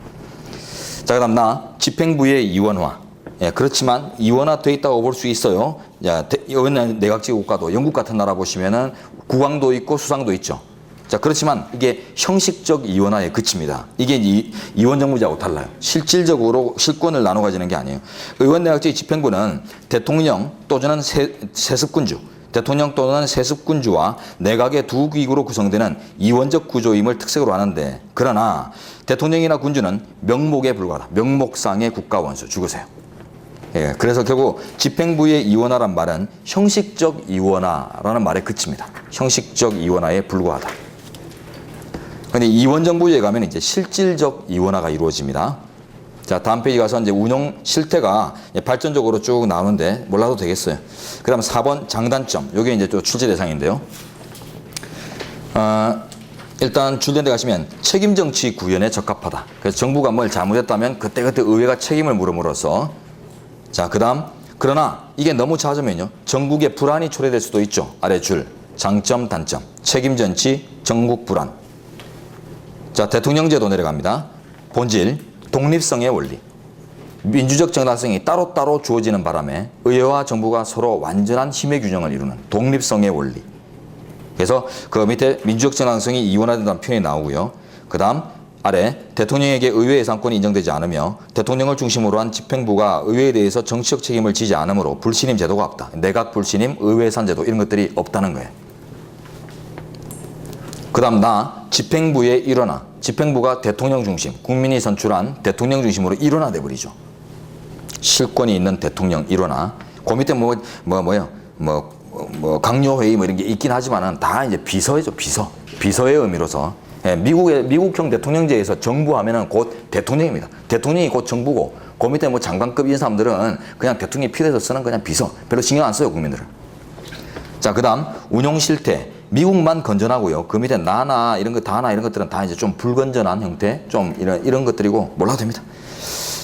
자, 그다음 집행부의 이원화. 예, 그렇지만 이원화돼 있다고 볼 수 있어요. 자, 의원 내각제 국가도 영국 같은 나라 보시면은 국왕도 있고 수상도 있죠. 자, 그렇지만 이게 형식적 이원화에 그칩니다. 이게 이원정부제하고 달라요. 실질적으로 실권을 나눠 가지는 게 아니에요. 의원 내각제의 집행부는 대통령 또는 세습군주, 대통령 또는 세습군주와 내각의 두 기구로 구성되는 이원적 구조임을 특색으로 하는데, 그러나 대통령이나 군주는 명목에 불과하다. 명목상의 국가원수 죽으세요. 예, 그래서 결국 집행부의 이원화란 말은 형식적 이원화라는 말에 그칩니다. 형식적 이원화에 불과하다. 근데 이원정부제에 가면 이제 실질적 이원화가 이루어집니다. 자, 다음 페이지 가서 이제 운영 실태가 발전적으로 쭉 나오는데 몰라도 되겠어요. 그 다음 4번 장단점. 요게 이제 또 출제 대상인데요. 일단 줄된 데 가시면 책임 정치 구현에 적합하다. 그래서 정부가 뭘 잘못했다면 그때그때 의회가 책임을 물음으로써, 자, 그 다음, 그러나 이게 너무 잦으면요, 전국에 불안이 초래될 수도 있죠. 아래 줄, 장점, 단점, 책임 전치, 전국 불안. 자, 대통령제도 내려갑니다. 본질, 독립성의 원리. 민주적 정당성이 따로따로 주어지는 바람에 의회와 정부가 서로 완전한 힘의 균형을 이루는 독립성의 원리. 그래서 그 밑에 민주적 정당성이 이원화된다는 표현이 나오고요. 그 다음, 아래 대통령에게 의회 예산권이 인정되지 않으며 대통령을 중심으로 한 집행부가 의회에 대해서 정치적 책임을 지지 않으므로 불신임 제도가 없다. 내각 불신임, 의회 예산 제도 이런 것들이 없다는 거예요. 그 다음 집행부의 일원화. 집행부가 대통령 중심, 국민이 선출한 대통령 중심으로 일원화돼 버리죠. 실권이 있는 대통령 일원화. 그 밑에 강요회의 뭐 이런 게 있긴 하지만은 다 이제 비서죠. 비서의 의미로서. 예, 미국형 대통령제에서 정부 하면은 곧 대통령입니다. 대통령이 곧 정부고, 그 밑에 뭐 장관급 인사람들은 그냥 대통령이 필요해서 쓰는 그냥 비서. 별로 신경 안 써요, 국민들은. 자, 그 다음, 운용 실태. 미국만 건전하고요. 그 밑에 나나 이런 거 다나 이런 것들은 다 이제 좀 불건전한 형태, 좀 이런 것들이고 몰라도 됩니다.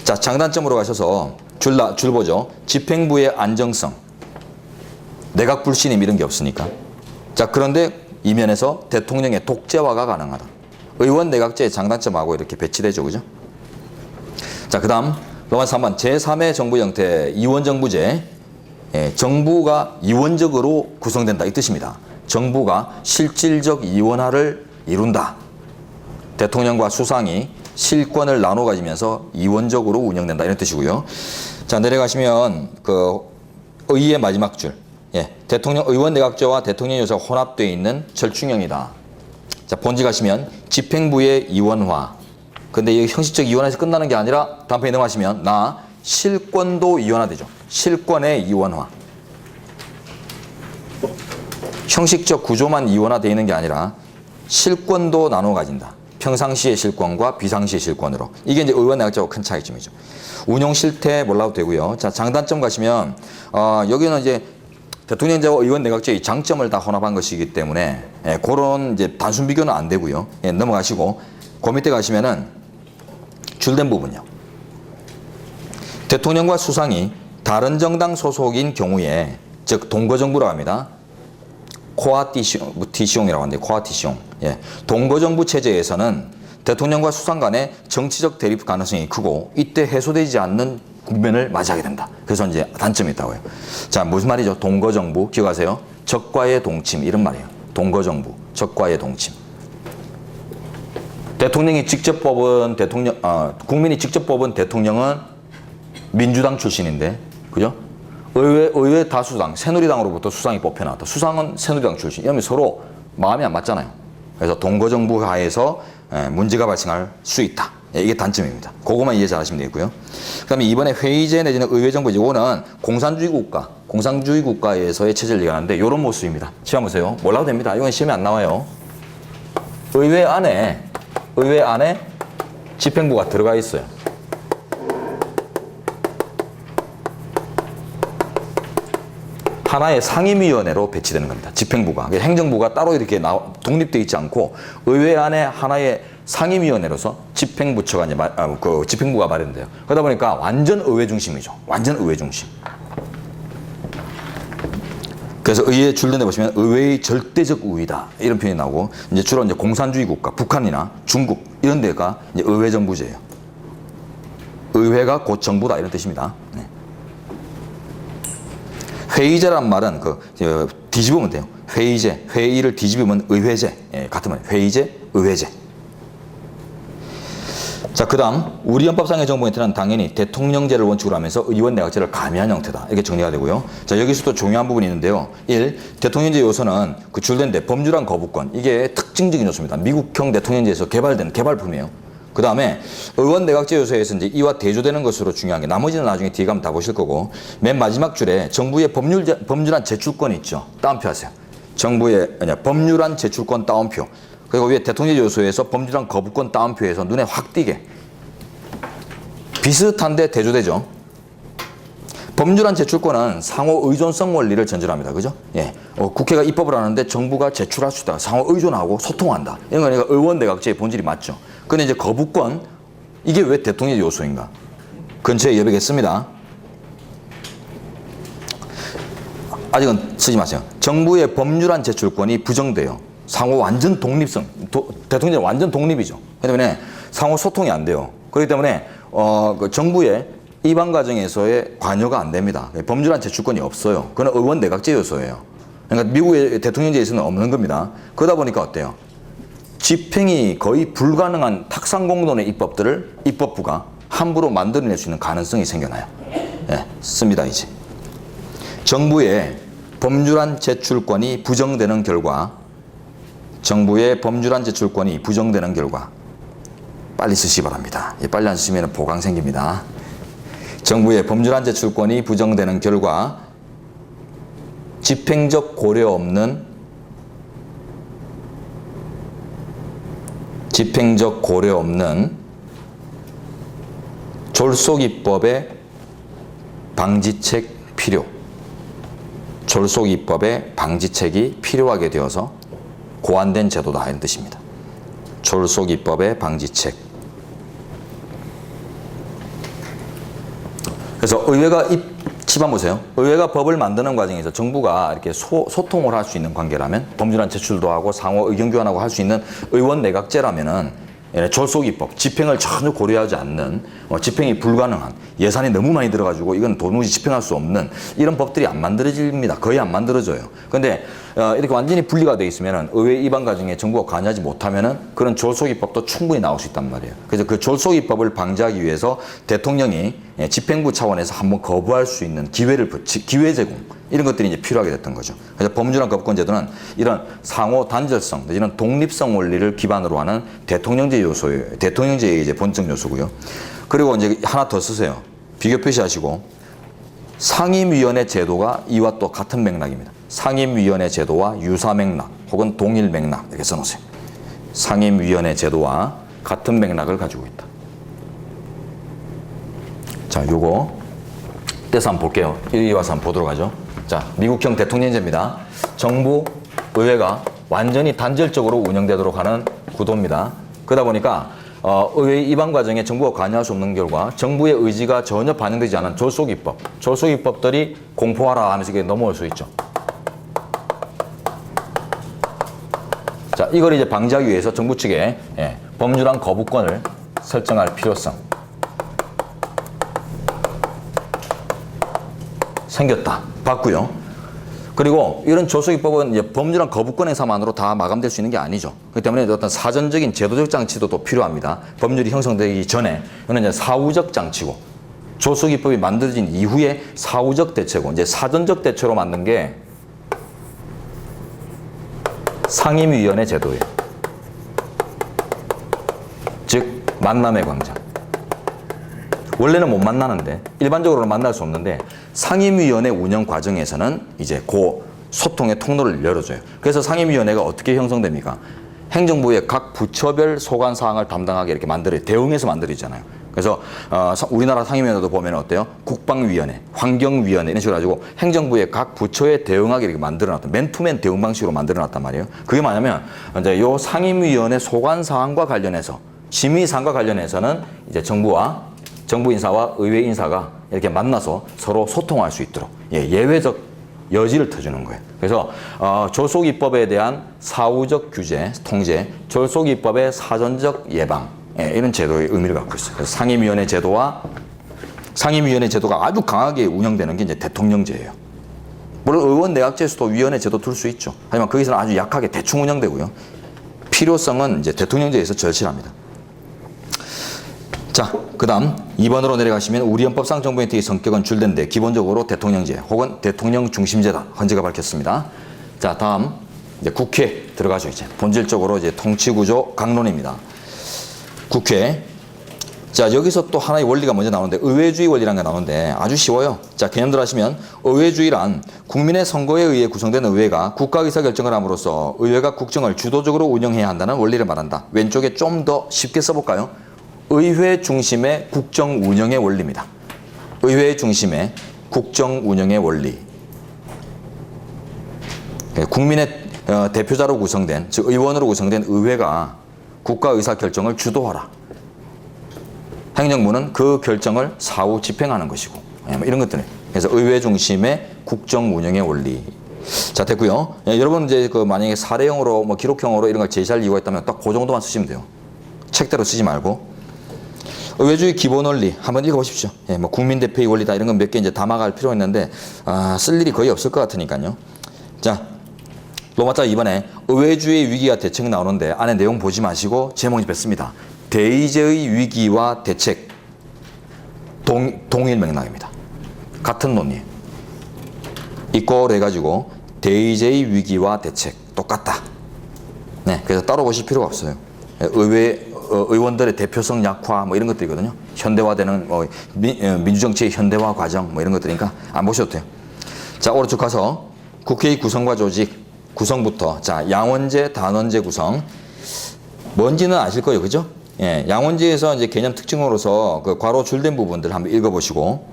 자, 장단점으로 가셔서 줄 보죠. 집행부의 안정성. 내각 불신임 이런 게 없으니까. 자, 그런데 이면에서 대통령의 독재화가 가능하다. 의원 내각제의 장단점하고 이렇게 배치되죠. 그죠? 자, 그 다음 로마서 3번 제3의 정부 형태 이원정부제. 예, 정부가 이원적으로 구성된다 이 뜻입니다. 정부가 실질적 이원화를 이룬다. 대통령과 수상이 실권을 나눠 가지면서 이원적으로 운영된다 이런 뜻이고요. 자, 내려가시면 그 의의 마지막 줄. 예, 대통령 의원 내각제와 대통령 요소가 혼합되어 있는 절충형이다. 자, 본지 가시면 집행부의 이원화. 근데 이 형식적 이원화에서 끝나는 게 아니라 다음 페이지 넘어가시면 실권도 이원화되죠. 실권의 이원화. 형식적 구조만 이원화되어 있는 게 아니라 실권도 나눠 가진다. 평상시의 실권과 비상시의 실권으로. 이게 이제 의원 내각제하고 큰 차이점이죠. 운용 실태 몰라도 되고요. 자, 장단점 가시면 여기는 이제 대통령제와 의원 내각제의 장점을 다 혼합한 것이기 때문에 그런 이제 단순 비교는 안 되고요. 넘어가시고 그 밑에 가시면은 줄된 부분요. 대통령과 수상이 다른 정당 소속인 경우에, 즉 동거정부라고 합니다. 코아티시옹이라고 하는데 코아티시옹. 예. 동거정부 체제에서는 대통령과 수상 간의 정치적 대립 가능성이 크고 이때 해소되지 않는 국면을 맞이하게 된다. 그래서 이제 단점이 있다고 해요. 자, 무슨 말이죠? 동거정부 기억하세요? 적과의 동침 이런 말이에요. 동거정부, 적과의 동침. 대통령이 직접 뽑은 국민이 직접 뽑은 대통령은 민주당 출신인데, 그죠? 의회 다수당, 새누리당으로부터 수상이 뽑혀나왔다. 수상은 새누리당 출신. 이러면 서로 마음이 안 맞잖아요. 그래서 동거정부 하에서 문제가 발생할 수 있다. 이게 단점입니다. 그거만 이해 잘 하시면 되고요. 그 다음에 이번에 회의제 내지는 의회정부, 이거는 공산주의 국가에서의 체제를 얘기하는데 이런 모습입니다. 시험 보세요. 몰라도 됩니다. 이건 시험에 안 나와요. 의회 안에 집행부가 들어가 있어요. 하나의 상임위원회로 배치되는 겁니다. 집행부가. 행정부가 따로 이렇게 독립되어 있지 않고 의회 안에 하나의 상임위원회로서 집행부처가 이제 집행부가 마련돼요. 그러다 보니까 완전 의회 중심이죠. 완전 의회 중심. 그래서 의회 줄눈에 보시면 의회의 절대적 우위다 이런 표현이 나오고 이제 주로 이제 공산주의 국가, 북한이나 중국 이런 데가 이제 의회 정부제예요. 의회가 곧 정부다 이런 뜻입니다. 네. 회의제란 말은 뒤집으면 돼요. 회의제, 회의를 뒤집으면 의회제, 같은 말, 회의제, 의회제. 자, 그 다음 우리 헌법상의 정부형태는 당연히 대통령제를 원칙으로 하면서 의원 내각제를 가미한 형태다. 이렇게 정리가 되고요. 자, 여기서도 중요한 부분이 있는데요. 1. 대통령제 요소는 그 줄된데 법률안 거부권. 이게 특징적인 요소입니다. 미국형 대통령제에서 개발된 개발품이에요. 그 다음에 의원 내각제 요소에서 이제 이와 대조되는 것으로 중요한 게 나머지는 나중에 뒤에 가면 다 보실 거고 맨 마지막 줄에 정부의 법률안 제출권이 있죠. 따옴표 하세요. 정부의 법률안 제출권 따옴표. 그리고 위에 대통령 요소에서 법률안 거부권 따옴표에서 눈에 확 띄게 비슷한데 대조되죠. 법률안 제출권은 상호 의존성 원리를 전제합니다. 그죠? 예. 국회가 입법을 하는데 정부가 제출할 수 있다. 상호 의존하고 소통한다. 이런 거니까 의원 내각제의 본질이 맞죠. 근데 이제 거부권, 이게 왜 대통령 요소인가? 근처에 여백했습니다. 아직은 쓰지 마세요. 정부의 법률안 제출권이 부정돼요. 상호 완전 독립성, 대통령이 완전 독립이죠. 그렇기 때문에 상호 소통이 안 돼요. 그렇기 때문에 그 정부의 입안 과정에서의 관여가 안 됩니다. 법률안 제출권이 없어요. 그건 의원 내각제 요소예요. 그러니까 미국의 대통령제에서는 없는 겁니다. 그러다 보니까 어때요? 집행이 거의 불가능한 탁상공론의 입법들을 입법부가 함부로 만들어낼 수 있는 가능성이 생겨나요. 예, 씁니다 이제. 정부의 법률안 제출권이 부정되는 결과 빨리 쓰시기 바랍니다. 빨리 안 쓰시면 보강 생깁니다. 정부의 법률안 제출권이 부정되는 결과 집행적 고려 없는 졸속입법의 방지책 필요. 졸속입법의 방지책이 필요하게 되어서 고안된 제도다 이런 뜻입니다. 졸속입법의 방지책. 그래서 의회가 집안 보세요. 의회가 법을 만드는 과정에서 정부가 이렇게 소통을 할 수 있는 관계라면 법률안 제출도 하고 상호 의견 교환하고 할 수 있는 의원 내각제라면은 졸속입법, 집행을 전혀 고려하지 않는 집행이 불가능한 예산이 너무 많이 들어가지고 이건 도무지 집행할 수 없는 이런 법들이 안 만들어집니다. 거의 안 만들어져요. 그런데 이렇게 완전히 분리가 되어 있으면 의회 입안 과정에 정부가 관여하지 못하면은 그런 졸속입법도 충분히 나올 수 있단 말이에요. 그래서 그 졸속입법을 방지하기 위해서 대통령이 집행부 차원에서 한번 거부할 수 있는 기회 제공 이런 것들이 이제 필요하게 됐던 거죠. 그래서 법률안 거부권 제도는 이런 상호 단절성, 이런 독립성 원리를 기반으로 하는 대통령제 요소예요. 대통령제의 이제 본적 요소고요. 그리고 이제 하나 더 쓰세요. 비교 표시하시고 상임위원회 제도가 이와 또 같은 맥락입니다. 상임위원회 제도와 유사 맥락 혹은 동일 맥락 이렇게 써놓으세요. 상임위원회 제도와 같은 맥락을 가지고 있다. 자, 요거 떼서 한번 볼게요. 이리 와서 한번 보도록 하죠. 자, 미국형 대통령제입니다. 정부, 의회가 완전히 단절적으로 운영되도록 하는 구도입니다. 그러다 보니까 의회 입안 과정에 정부가 관여할 수 없는 결과 정부의 의지가 전혀 반영되지 않은 졸속입법들이 공포하라 하면서 이게 넘어올 수 있죠. 자, 이걸 이제 방지하기 위해서 정부 측에 법률안 거부권을 설정할 필요성 생겼다. 봤고요. 그리고 이런 졸속입법은 이제 법률안 거부권 행사만으로 다 마감될 수 있는 게 아니죠. 그렇기 때문에 어떤 사전적인 제도적 장치도 또 필요합니다. 법률이 형성되기 전에 이거는 이제 사후적 장치고 졸속입법이 만들어진 이후에 사후적 대체고 이제 사전적 대체로 만든 게 상임위원회 제도예요. 즉 만남의 광장. 원래는 못 만나는데 일반적으로는 만날 수 없는데 상임위원회 운영 과정에서는 이제 그 소통의 통로를 열어줘요. 그래서 상임위원회가 어떻게 형성됩니까? 행정부의 각 부처별 소관 사항을 담당하게 이렇게 대응해서 만들어지잖아요. 그래서 우리나라 상임위원회도 보면 어때요? 국방위원회, 환경위원회 이런 식으로 가지고 행정부의 각 부처에 대응하게 이렇게 만들어놨다. 맨투맨 대응 방식으로 만들어놨단 말이에요. 그게 뭐냐면 이제 요 상임위원회 소관 사항과 관련해서 심의 사항과 관련해서는 이제 정부 인사와 의회 인사가 이렇게 만나서 서로 소통할 수 있도록 예외적 여지를 터주는 거예요. 그래서 조속입법에 대한 사후적 규제, 통제, 조속입법의 사전적 예방 이런 제도의 의미를 갖고 있어요. 그래서 상임위원회 제도가 아주 강하게 운영되는 게 이제 대통령제예요. 물론 의원 내각제에서도 위원회 제도 둘 수 있죠. 하지만 거기서는 아주 약하게 대충 운영되고요. 필요성은 이제 대통령제에서 절실합니다. 자, 그 다음 2번으로 내려가시면 우리 헌법상 정부 혜택의 성격은 줄된데 기본적으로 대통령제 혹은 대통령 중심제다. 헌재가 밝혔습니다. 자, 다음 이제 국회 들어가죠. 이제 본질적으로 이제 통치구조 강론입니다. 국회. 자, 여기서 또 하나의 원리가 먼저 나오는데 의회주의 원리라는 게 나오는데 아주 쉬워요. 자, 개념들 하시면 의회주의란 국민의 선거에 의해 구성된 의회가 국가 의사결정을 함으로써 의회가 국정을 주도적으로 운영해야 한다는 원리를 말한다. 왼쪽에 좀 더 쉽게 써볼까요? 의회 중심의 국정 운영의 원리입니다. 의회 중심의 국정 운영의 원리. 국민의 대표자로 구성된, 즉 의원으로 구성된 의회가 국가 의사결정을 주도하라. 행정부는 그 결정을 사후 집행하는 것이고 이런 것들. 그래서 의회 중심의 국정 운영의 원리. 자, 됐고요. 여러분 이제 만약에 사례형으로 기록형으로 이런 걸 제시할 이유가 있다면 딱 그 정도만 쓰시면 돼요. 책대로 쓰지 말고. 의회주의 기본 원리 한번 읽어보십시오. 국민 대표의 원리다 이런 건 몇 개 이제 담아갈 필요가 있는데 쓸 일이 거의 없을 것 같으니까요. 자, 로마자 2번에 의회주의 위기와 대책 나오는데 안에 내용 보지 마시고 제목이 뺐습니다. 대의제의 위기와 대책 동일 맥락입니다. 같은 논리. 이꼴 해가지고 대의제의 위기와 대책 똑같다. 네, 그래서 따로 보실 필요가 없어요. 의원들의 대표성 약화 이런 것들이거든요. 현대화되는 민주정치의 현대화 과정 이런 것들이니까 안 보셔도 돼요. 자, 오른쪽 가서 국회의 구성과 조직 구성부터 자, 양원제, 단원제 구성 뭔지는 아실 거예요, 그죠? 예, 양원제에서 이제 개념 특징으로서 그 괄호 줄된 부분들 한번 읽어보시고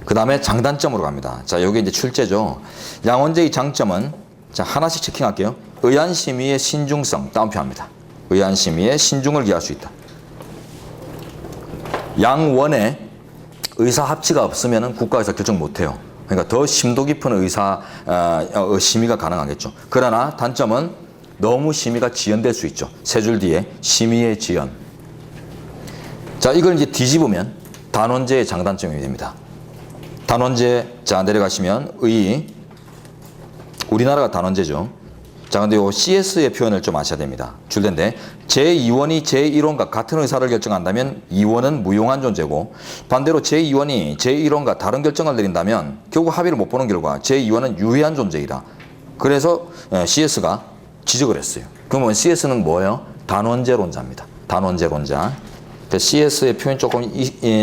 그 다음에 장단점으로 갑니다. 자, 여기 이제 출제죠. 양원제의 장점은 자, 하나씩 체킹할게요. 의안 심의의 신중성 따옴표합니다. 의안 심의의 신중을 기할 수 있다. 양원에 의사 합치가 없으면 국가에서 결정 못해요. 그러니까 더 심도 깊은 심의가 가능하겠죠. 그러나 단점은 너무 심의가 지연될 수 있죠. 세 줄 뒤에 심의의 지연. 자, 이걸 이제 뒤집으면 단원제의 장단점이 됩니다. 단원제, 자, 내려가시면 우리나라가 단원제죠. 자, 근데 요 CS의 표현을 좀 아셔야 됩니다. 줄된데 제2원이 제1원과 같은 의사를 결정한다면 2원은 무용한 존재고 반대로 제2원이 제1원과 다른 결정을 내린다면 결국 합의를 못 보는 결과 제2원은 유해한 존재이다. 그래서 CS가 지적을 했어요. 그러면 CS는 뭐예요? 단원제론자입니다. 단원제론자. CS의 표현 조금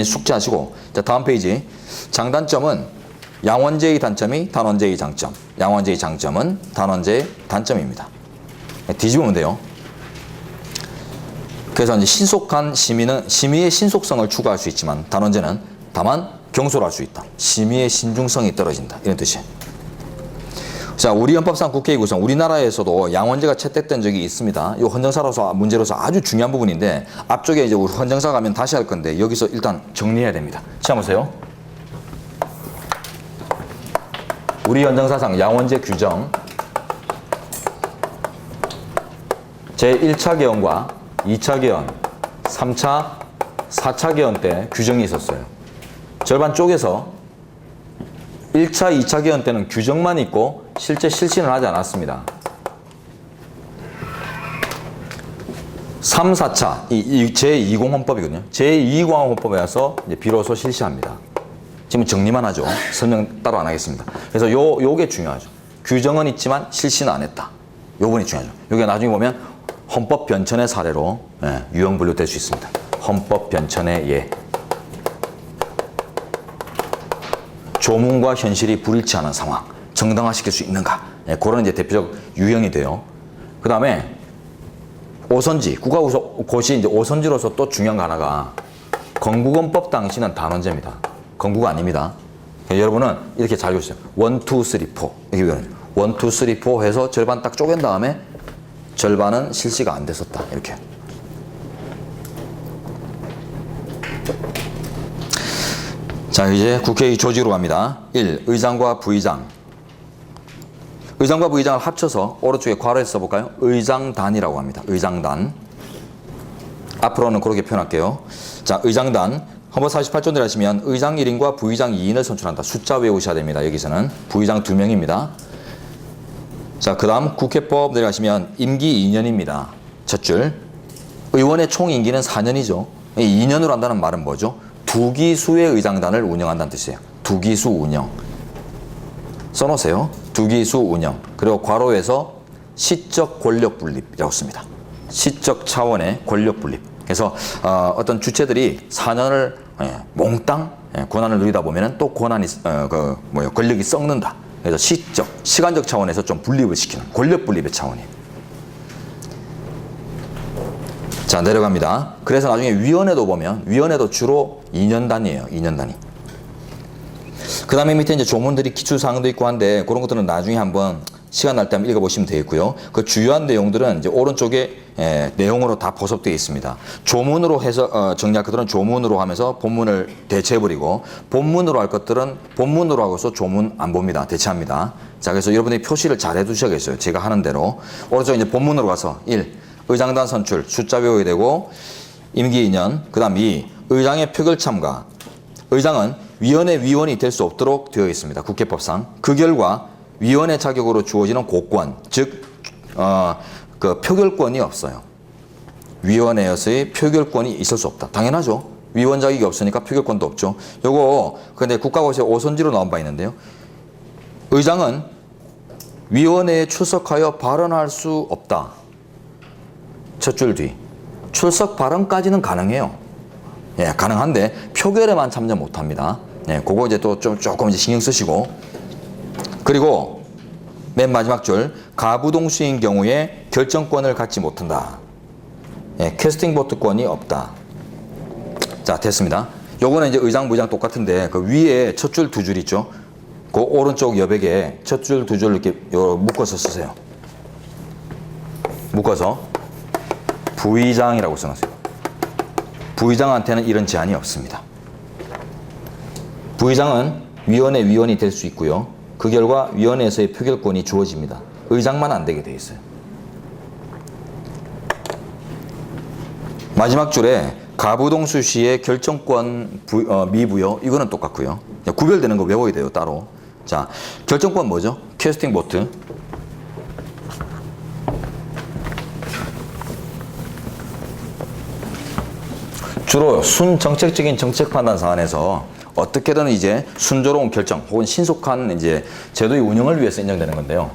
숙지하시고 자, 다음 페이지. 장단점은 양원제의 단점이 단원제의 장점. 양원제의 장점은 단원제의 단점입니다. 뒤집으면 돼요. 그래서 이제 신속한 심의의 신속성을 추구할 수 있지만 단원제는 다만 경솔할 수 있다. 심의의 신중성이 떨어진다. 이런 뜻이에요. 자, 우리 헌법상 국회의 구성, 우리나라에서도 양원제가 채택된 적이 있습니다. 이 헌정사로서 문제로서 아주 중요한 부분인데 앞쪽에 이제 우리 헌정사 가면 다시 할 건데 여기서 일단 정리해야 됩니다. 자, 보세요. 우리 헌정사상 양원제 규정 제1차 개헌과 2차 개헌, 3차, 4차 개헌 때 규정이 있었어요. 절반 쪼개서 1차, 2차 개헌 때는 규정만 있고 실제 실시는 하지 않았습니다. 3, 4차, 제20 헌법이거든요. 제20 헌법에 와서 비로소 실시합니다. 지금 정리만 하죠. 설명 따로 안 하겠습니다. 그래서 요게 중요하죠. 규정은 있지만 실시는 안 했다. 요 부분이 중요하죠. 요게 나중에 보면 헌법 변천의 사례로 유형 분류될 수 있습니다. 헌법 변천의 예. 조문과 현실이 불일치하는 상황. 정당화시킬 수 있는가. 그런 이제 대표적 유형이 돼요. 그 다음에 오선지, 국가고시 이제 오선지로서 또 중요한 거 하나가 건국원법 당시는 단원제입니다. 건국가 아닙니다. 여러분은 이렇게 잘 보세요. 1, 2, 3, 4. 이렇게 1, 2, 3, 4 해서 절반 딱 쪼갠 다음에 절반은 실시가 안 됐었다. 이렇게. 자, 이제 국회의 조직으로 갑니다. 1. 의장과 부의장. 의장과 부의장을 합쳐서 오른쪽에 괄호에 써볼까요? 의장단이라고 합니다. 의장단. 앞으로는 그렇게 표현할게요. 자, 의장단. 헌법 48조 내려가시면 의장 1인과 부의장 2인을 선출한다. 숫자 외우셔야 됩니다. 여기서는 부의장 2명입니다. 자, 그 다음 국회법 내려가시면 임기 2년입니다. 첫 줄. 의원의 총 임기는 4년이죠. 2년으로 한다는 말은 뭐죠? 두기수의 의장단을 운영한다는 뜻이에요. 두기수 운영. 써놓으세요. 두기수 운영. 그리고 괄호에서 시적 권력 분립이라고 씁니다. 시적 차원의 권력 분립. 그래서 어떤 주체들이 4년을 몽땅 권한을 누리다 보면은 또 권한이 권력이 썩는다. 그래서 시간적 차원에서 좀 분립을 시키는 권력 분립의 차원이에요. 자, 내려갑니다. 그래서 나중에 위원회도 보면 위원회도 주로 2년 단위예요. 2년 단위. 그 다음에 밑에 이제 조문들이 기출사항도 있고 한데 그런 것들은 나중에 한번 시간 날 때 한번 읽어보시면 되겠고요. 그 주요한 내용들은 이제 오른쪽에 내용으로 다 포섭되어 있습니다. 조문으로 해서 정리할 것들은 조문으로 하면서 본문을 대체해버리고 본문으로 할 것들은 본문으로 하고서 조문 안 봅니다. 대체합니다. 자, 그래서 여러분들이 표시를 잘 해두셔야겠어요. 제가 하는 대로. 오른쪽에 이제 본문으로 가서 1. 의장단 선출, 숫자 외워야 되고 임기 2년. 그 다음 2. 의장의 표결 참가. 의장은 위원회 위원이 될 수 없도록 되어 있습니다. 국회법상. 그 결과 위원회 자격으로 주어지는 고권, 즉 그 표결권이 없어요. 위원회에서의 표결권이 있을 수 없다. 당연하죠. 위원 자격이 없으니까 표결권도 없죠. 요거 근데 국가고시에 오선지로 나온 바 있는데요. 의장은 위원회에 출석하여 발언할 수 없다. 첫 줄 뒤. 출석 발언까지는 가능해요. 예, 가능한데 표결에만 참여 못 합니다. 예, 그거 이제 또 조금 이제 신경 쓰시고. 그리고 맨 마지막 줄. 가부동수인 경우에 결정권을 갖지 못한다. 예, 캐스팅 보트권이 없다. 자, 됐습니다. 요거는 이제 의장, 부의장 똑같은데 그 위에 첫 줄 두 줄 있죠. 그 오른쪽 여백에 첫 줄 두 줄 이렇게 묶어서 쓰세요. 묶어서 부의장이라고 써놓으세요. 부의장한테는 이런 제한이 없습니다. 부의장은 위원회 위원이 될 수 있고요. 그 결과 위원회에서의 표결권이 주어집니다. 의장만 안 되게 돼 있어요. 마지막 줄에 가부동수 시의 결정권 미부여 이거는 똑같고요. 구별되는 거 외워야 돼요. 따로. 자, 결정권 뭐죠? 캐스팅 보트. 주로 순정책적인 정책 판단 사안에서 어떻게든 이제 순조로운 결정 혹은 신속한 이제 제도의 운영을 위해서 인정되는 건데요.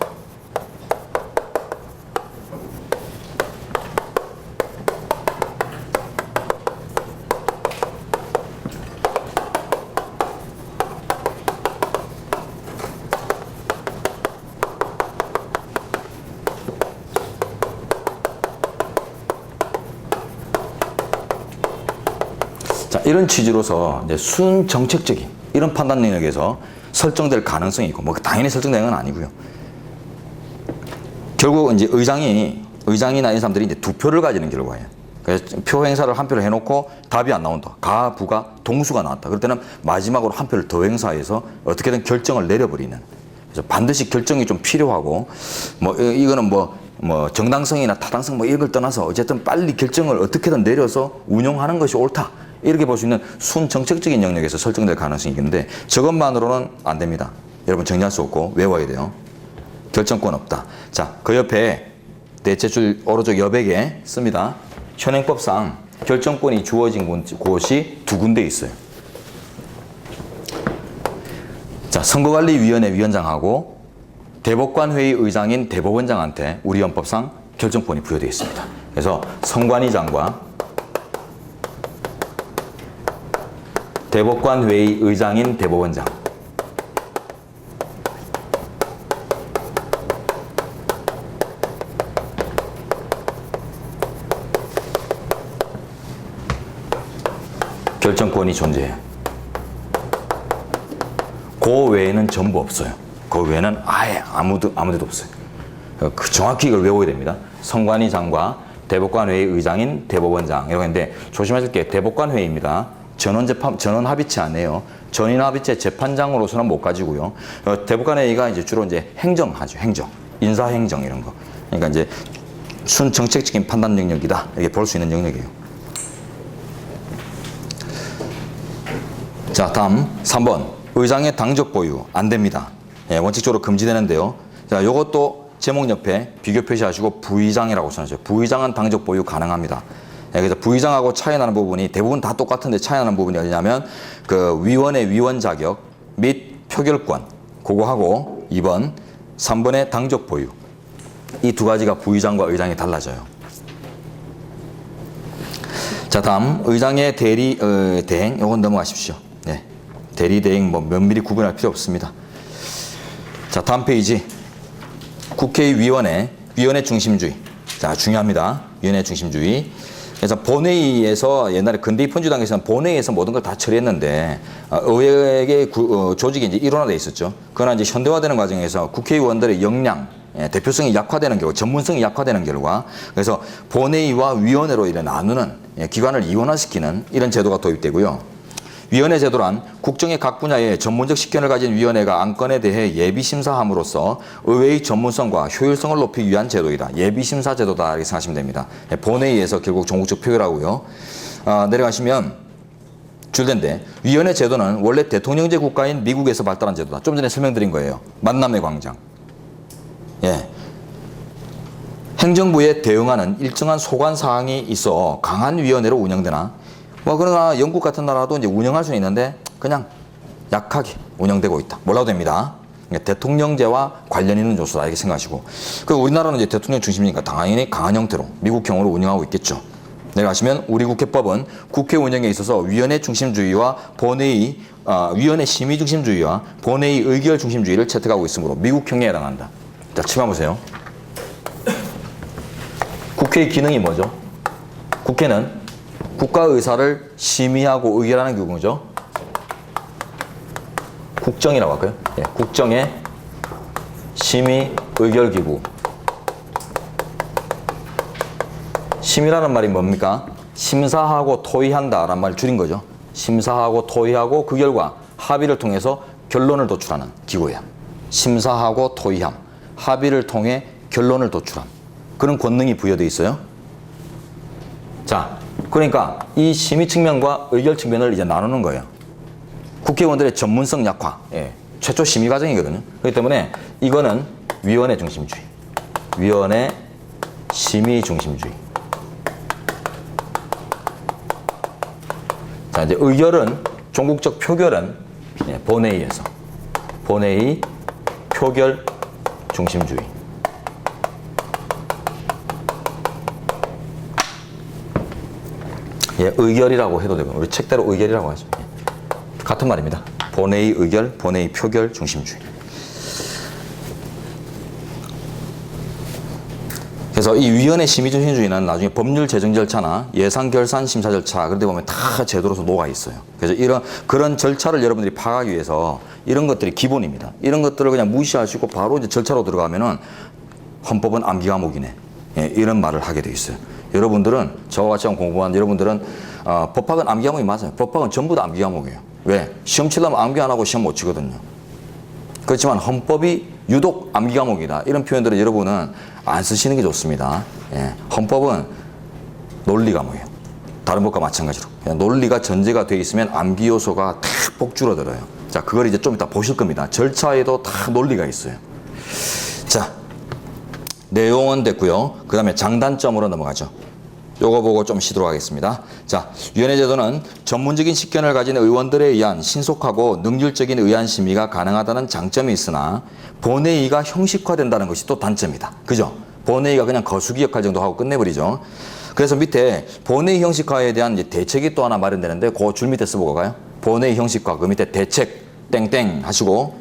자, 이런 취지로서 이제 순정책적인 이런 판단 능력에서 설정될 가능성이 있고, 뭐 당연히 설정되는 건 아니고요. 결국 이제 의장이나 이런 사람들이 이제 두 표를 가지는 결과예요. 그래서 표 행사를 한 표를 해놓고 답이 안 나온다. 가, 부가, 동수가 나왔다. 그럴 때는 마지막으로 한 표를 더 행사해서 어떻게든 결정을 내려버리는. 그래서 반드시 결정이 좀 필요하고, 뭐 이거는 뭐 정당성이나 타당성 뭐 이런 걸 떠나서 어쨌든 빨리 결정을 어떻게든 내려서 운영하는 것이 옳다. 이렇게 볼 수 있는 순정책적인 영역에서 설정될 가능성이 있는데 저것만으로는 안 됩니다. 여러분 정리할 수 없고 외워야 돼요. 결정권 없다. 자, 그 옆에 대체줄 오른쪽 여백에 씁니다. 현행법상 결정권이 주어진 곳이 두 군데 있어요. 자, 선거관리위원회 위원장하고 대법관회의 의장인 대법원장한테 우리 헌법상 결정권이 부여되어 있습니다. 그래서 선관위장과 대법관회의 의장인 대법원장. 결정권이 존재해요. 그 외에는 전부 없어요. 그 외에는 아예 아무데도 없어요. 정확히 이걸 외워야 됩니다. 선관위장과 대법관회의 의장인 대법원장 이렇게 했는데 조심하실 게 대법관회의입니다. 전원합의체 아니에요. 전원합의체 재판장으로서는 못 가지고요. 대법관회의가 이제 주로 이제 행정하죠. 행정, 인사행정 이런 거. 그러니까 이제 순정책적인 판단 영역이다 이렇게 볼 수 있는 영역이에요. 자, 다음 3번 의장의 당적 보유 안 됩니다. 예, 원칙적으로 금지되는데요. 자, 요것도 제목 옆에 비교 표시하시고 부의장이라고 써놨어요. 부의장은 당적 보유 가능합니다. 예, 그래서 부의장하고 차이 나는 부분이 대부분 다 똑같은데 차이 나는 부분이 어디냐면 그 위원회 위원 자격 및 표결권 그거하고 2번, 3번의 당적 보유 이 두 가지가 부의장과 의장이 달라져요. 자, 다음 의장의 대행 요건 넘어가십시오. 네, 대리 대행 뭐 면밀히 구분할 필요 없습니다. 자, 다음 페이지 국회의원의 위원회 중심주의. 자, 중요합니다. 위원회 중심주의. 그래서 본회의에서 옛날에 근대의 편주당에서는 본회의에서 모든 걸 다 처리했는데 의회의 조직이 이제 일원화되어 있었죠. 그러나 이제 현대화되는 과정에서 국회의원들의 역량, 대표성이 약화되는 결과, 전문성이 약화되는 결과, 그래서 본회의와 위원회로 이래 나누는 기관을 이원화시키는 이런 제도가 도입되고요. 위원회 제도란 국정의 각 분야에 전문적 식견을 가진 위원회가 안건에 대해 예비심사함으로써 의회의 전문성과 효율성을 높이기 위한 제도이다. 예비심사 제도다 이렇게 생각하시면 됩니다. 본회의에서 결국 종국적 표결하고요. 내려가시면 줄된데 위원회 제도는 원래 대통령제 국가인 미국에서 발달한 제도다. 좀 전에 설명드린 거예요. 만남의 광장. 예. 행정부에 대응하는 일정한 소관 사항이 있어 강한 위원회로 운영되나 그러나 영국 같은 나라도 이제 운영할 수는 있는데 그냥 약하게 운영되고 있다. 몰라도 됩니다. 대통령제와 관련 있는 요소다 이렇게 생각하시고 그리고 우리나라는 이제 대통령 중심이니까 당연히 강한 형태로 미국형으로 운영하고 있겠죠. 내려가시면 우리 국회법은 국회 운영에 있어서 위원회 중심주의와 본회의 위원회 심의 중심주의와 본회의 의결 중심주의를 채택하고 있으므로 미국형에 해당한다. 자, 치마 보세요. 국회의 기능이 뭐죠? 국회는 국가 의사를 심의하고 의결하는 기구죠. 국정이라고 할까요? 예, 국정의 심의 의결 기구. 심의라는 말이 뭡니까? 심사하고 토의한다라는 말을 줄인 거죠. 심사하고 토의하고 그 결과 합의를 통해서 결론을 도출하는 기구예요. 심사하고 토의함, 합의를 통해 결론을 도출함. 그런 권능이 부여되어 있어요. 자, 그러니까 이 심의 측면과 의결 측면을 이제 나누는 거예요. 국회의원들의 전문성 약화, 최초 심의 과정이거든요. 그렇기 때문에 이거는 위원회 중심주의, 위원회 심의 중심주의. 자, 이제 의결은 종국적 표결은 본회의에서 본회의 표결 중심주의. 예, 의결이라고 해도 되고 우리 책대로 의결이라고 하죠. 예. 같은 말입니다. 본회의 의결, 본회의 표결 중심주의. 그래서 이 위원회 심의 중심주의는 나중에 법률 제정 절차나 예산 결산 심사 절차 그런 데 보면 다 제도로서 녹아 있어요. 그래서 그런 절차를 여러분들이 파악하기 위해서 이런 것들이 기본입니다. 이런 것들을 그냥 무시하시고 바로 이제 절차로 들어가면은 헌법은 암기 과목이네. 예, 이런 말을 하게 돼 있어요. 여러분들은 저와 같이 공부하는 여러분들은 법학은 암기 과목이 맞아요. 법학은 전부 다 암기 과목이에요. 왜? 시험 치려면 암기 안 하고 시험 못 치거든요. 그렇지만 헌법이 유독 암기 과목이다. 이런 표현들을 여러분은 안 쓰시는 게 좋습니다. 예, 헌법은 논리 과목이에요. 다른 법과 마찬가지로. 논리가 전제가 되어 있으면 암기 요소가 탁 줄어들어요. 자, 그걸 이제 좀 이따 보실 겁니다. 절차에도 다 논리가 있어요. 자, 내용은 됐고요. 그 다음에 장단점으로 넘어가죠. 요거 보고 좀 쉬도록 하겠습니다. 자, 위원회 제도는 전문적인 식견을 가진 의원들에 의한 신속하고 능률적인 의안 심의가 가능하다는 장점이 있으나 본회의가 형식화된다는 것이 또 단점이다. 그죠? 본회의가 그냥 거수기 역할 정도 하고 끝내버리죠. 그래서 밑에 본회의 형식화에 대한 이제 대책이 또 하나 마련되는데 그 줄 밑에 써보고 가요. 본회의 형식화, 그 밑에 대책 땡땡 하시고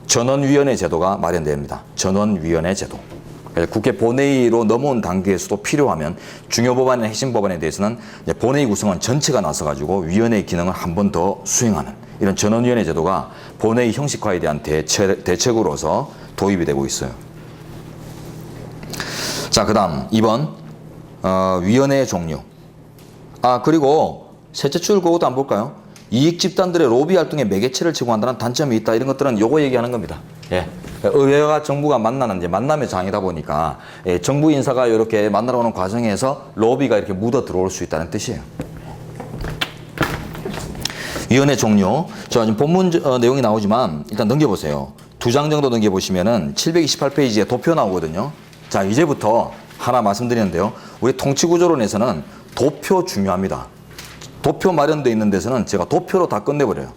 전원위원회 제도가 마련됩니다. 전원위원회 제도. 그래서 국회 본회의로 넘어온 단계에서도 필요하면 중요 법안이나 핵심 법안에 대해서는 이제 본회의 구성원 전체가 나서가지고 위원회의 기능을 한 번 더 수행하는 이런 전원위원회 제도가 본회의 형식화에 대한 대책으로서 도입이 되고 있어요. 자, 그다음 2번 위원회의 종류. 그리고 셋째 줄 그것도 한번 볼까요? 이익 집단들의 로비 활동에 매개체를 제공한다는 단점이 있다. 이런 것들은 요거 얘기하는 겁니다. 예. 의회와 정부가 만나는 이제 만남의 장이다 보니까 정부 인사가 이렇게 만나러 오는 과정에서 로비가 이렇게 묻어 들어올 수 있다는 뜻이에요. 위원회 종류. 자, 지금 본문 내용이 나오지만 일단 넘겨보세요. 2장 정도 넘겨보시면은 728페이지에 도표 나오거든요. 자, 이제부터 하나 말씀드리는데요. 우리 통치구조론에서는 도표 중요합니다. 도표 마련되어 있는 데서는 제가 도표로 다 끝내버려요.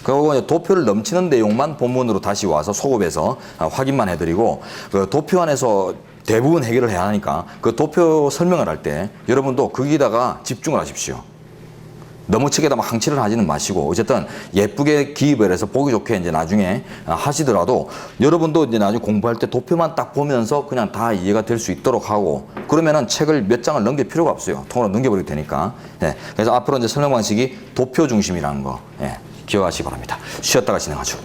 그리고 도표를 넘치는 내용만 본문으로 다시 와서 소급해서 확인만 해드리고 그 도표 안에서 대부분 해결을 해야 하니까 그 도표 설명을 할 때 여러분도 거기다가 집중을 하십시오. 너무 책에다 막 항치를 하지는 마시고 어쨌든 예쁘게 기입을 해서 보기 좋게 이제 나중에 하시더라도 여러분도 이제 나중에 공부할 때 도표만 딱 보면서 그냥 다 이해가 될 수 있도록 하고 그러면은 책을 몇 장을 넘길 필요가 없어요. 통으로 넘겨버리게 되니까. 예. 그래서 앞으로 이제 설명 방식이 도표 중심이라는 거 기억하시기 바랍니다. 쉬었다가 진행하죠.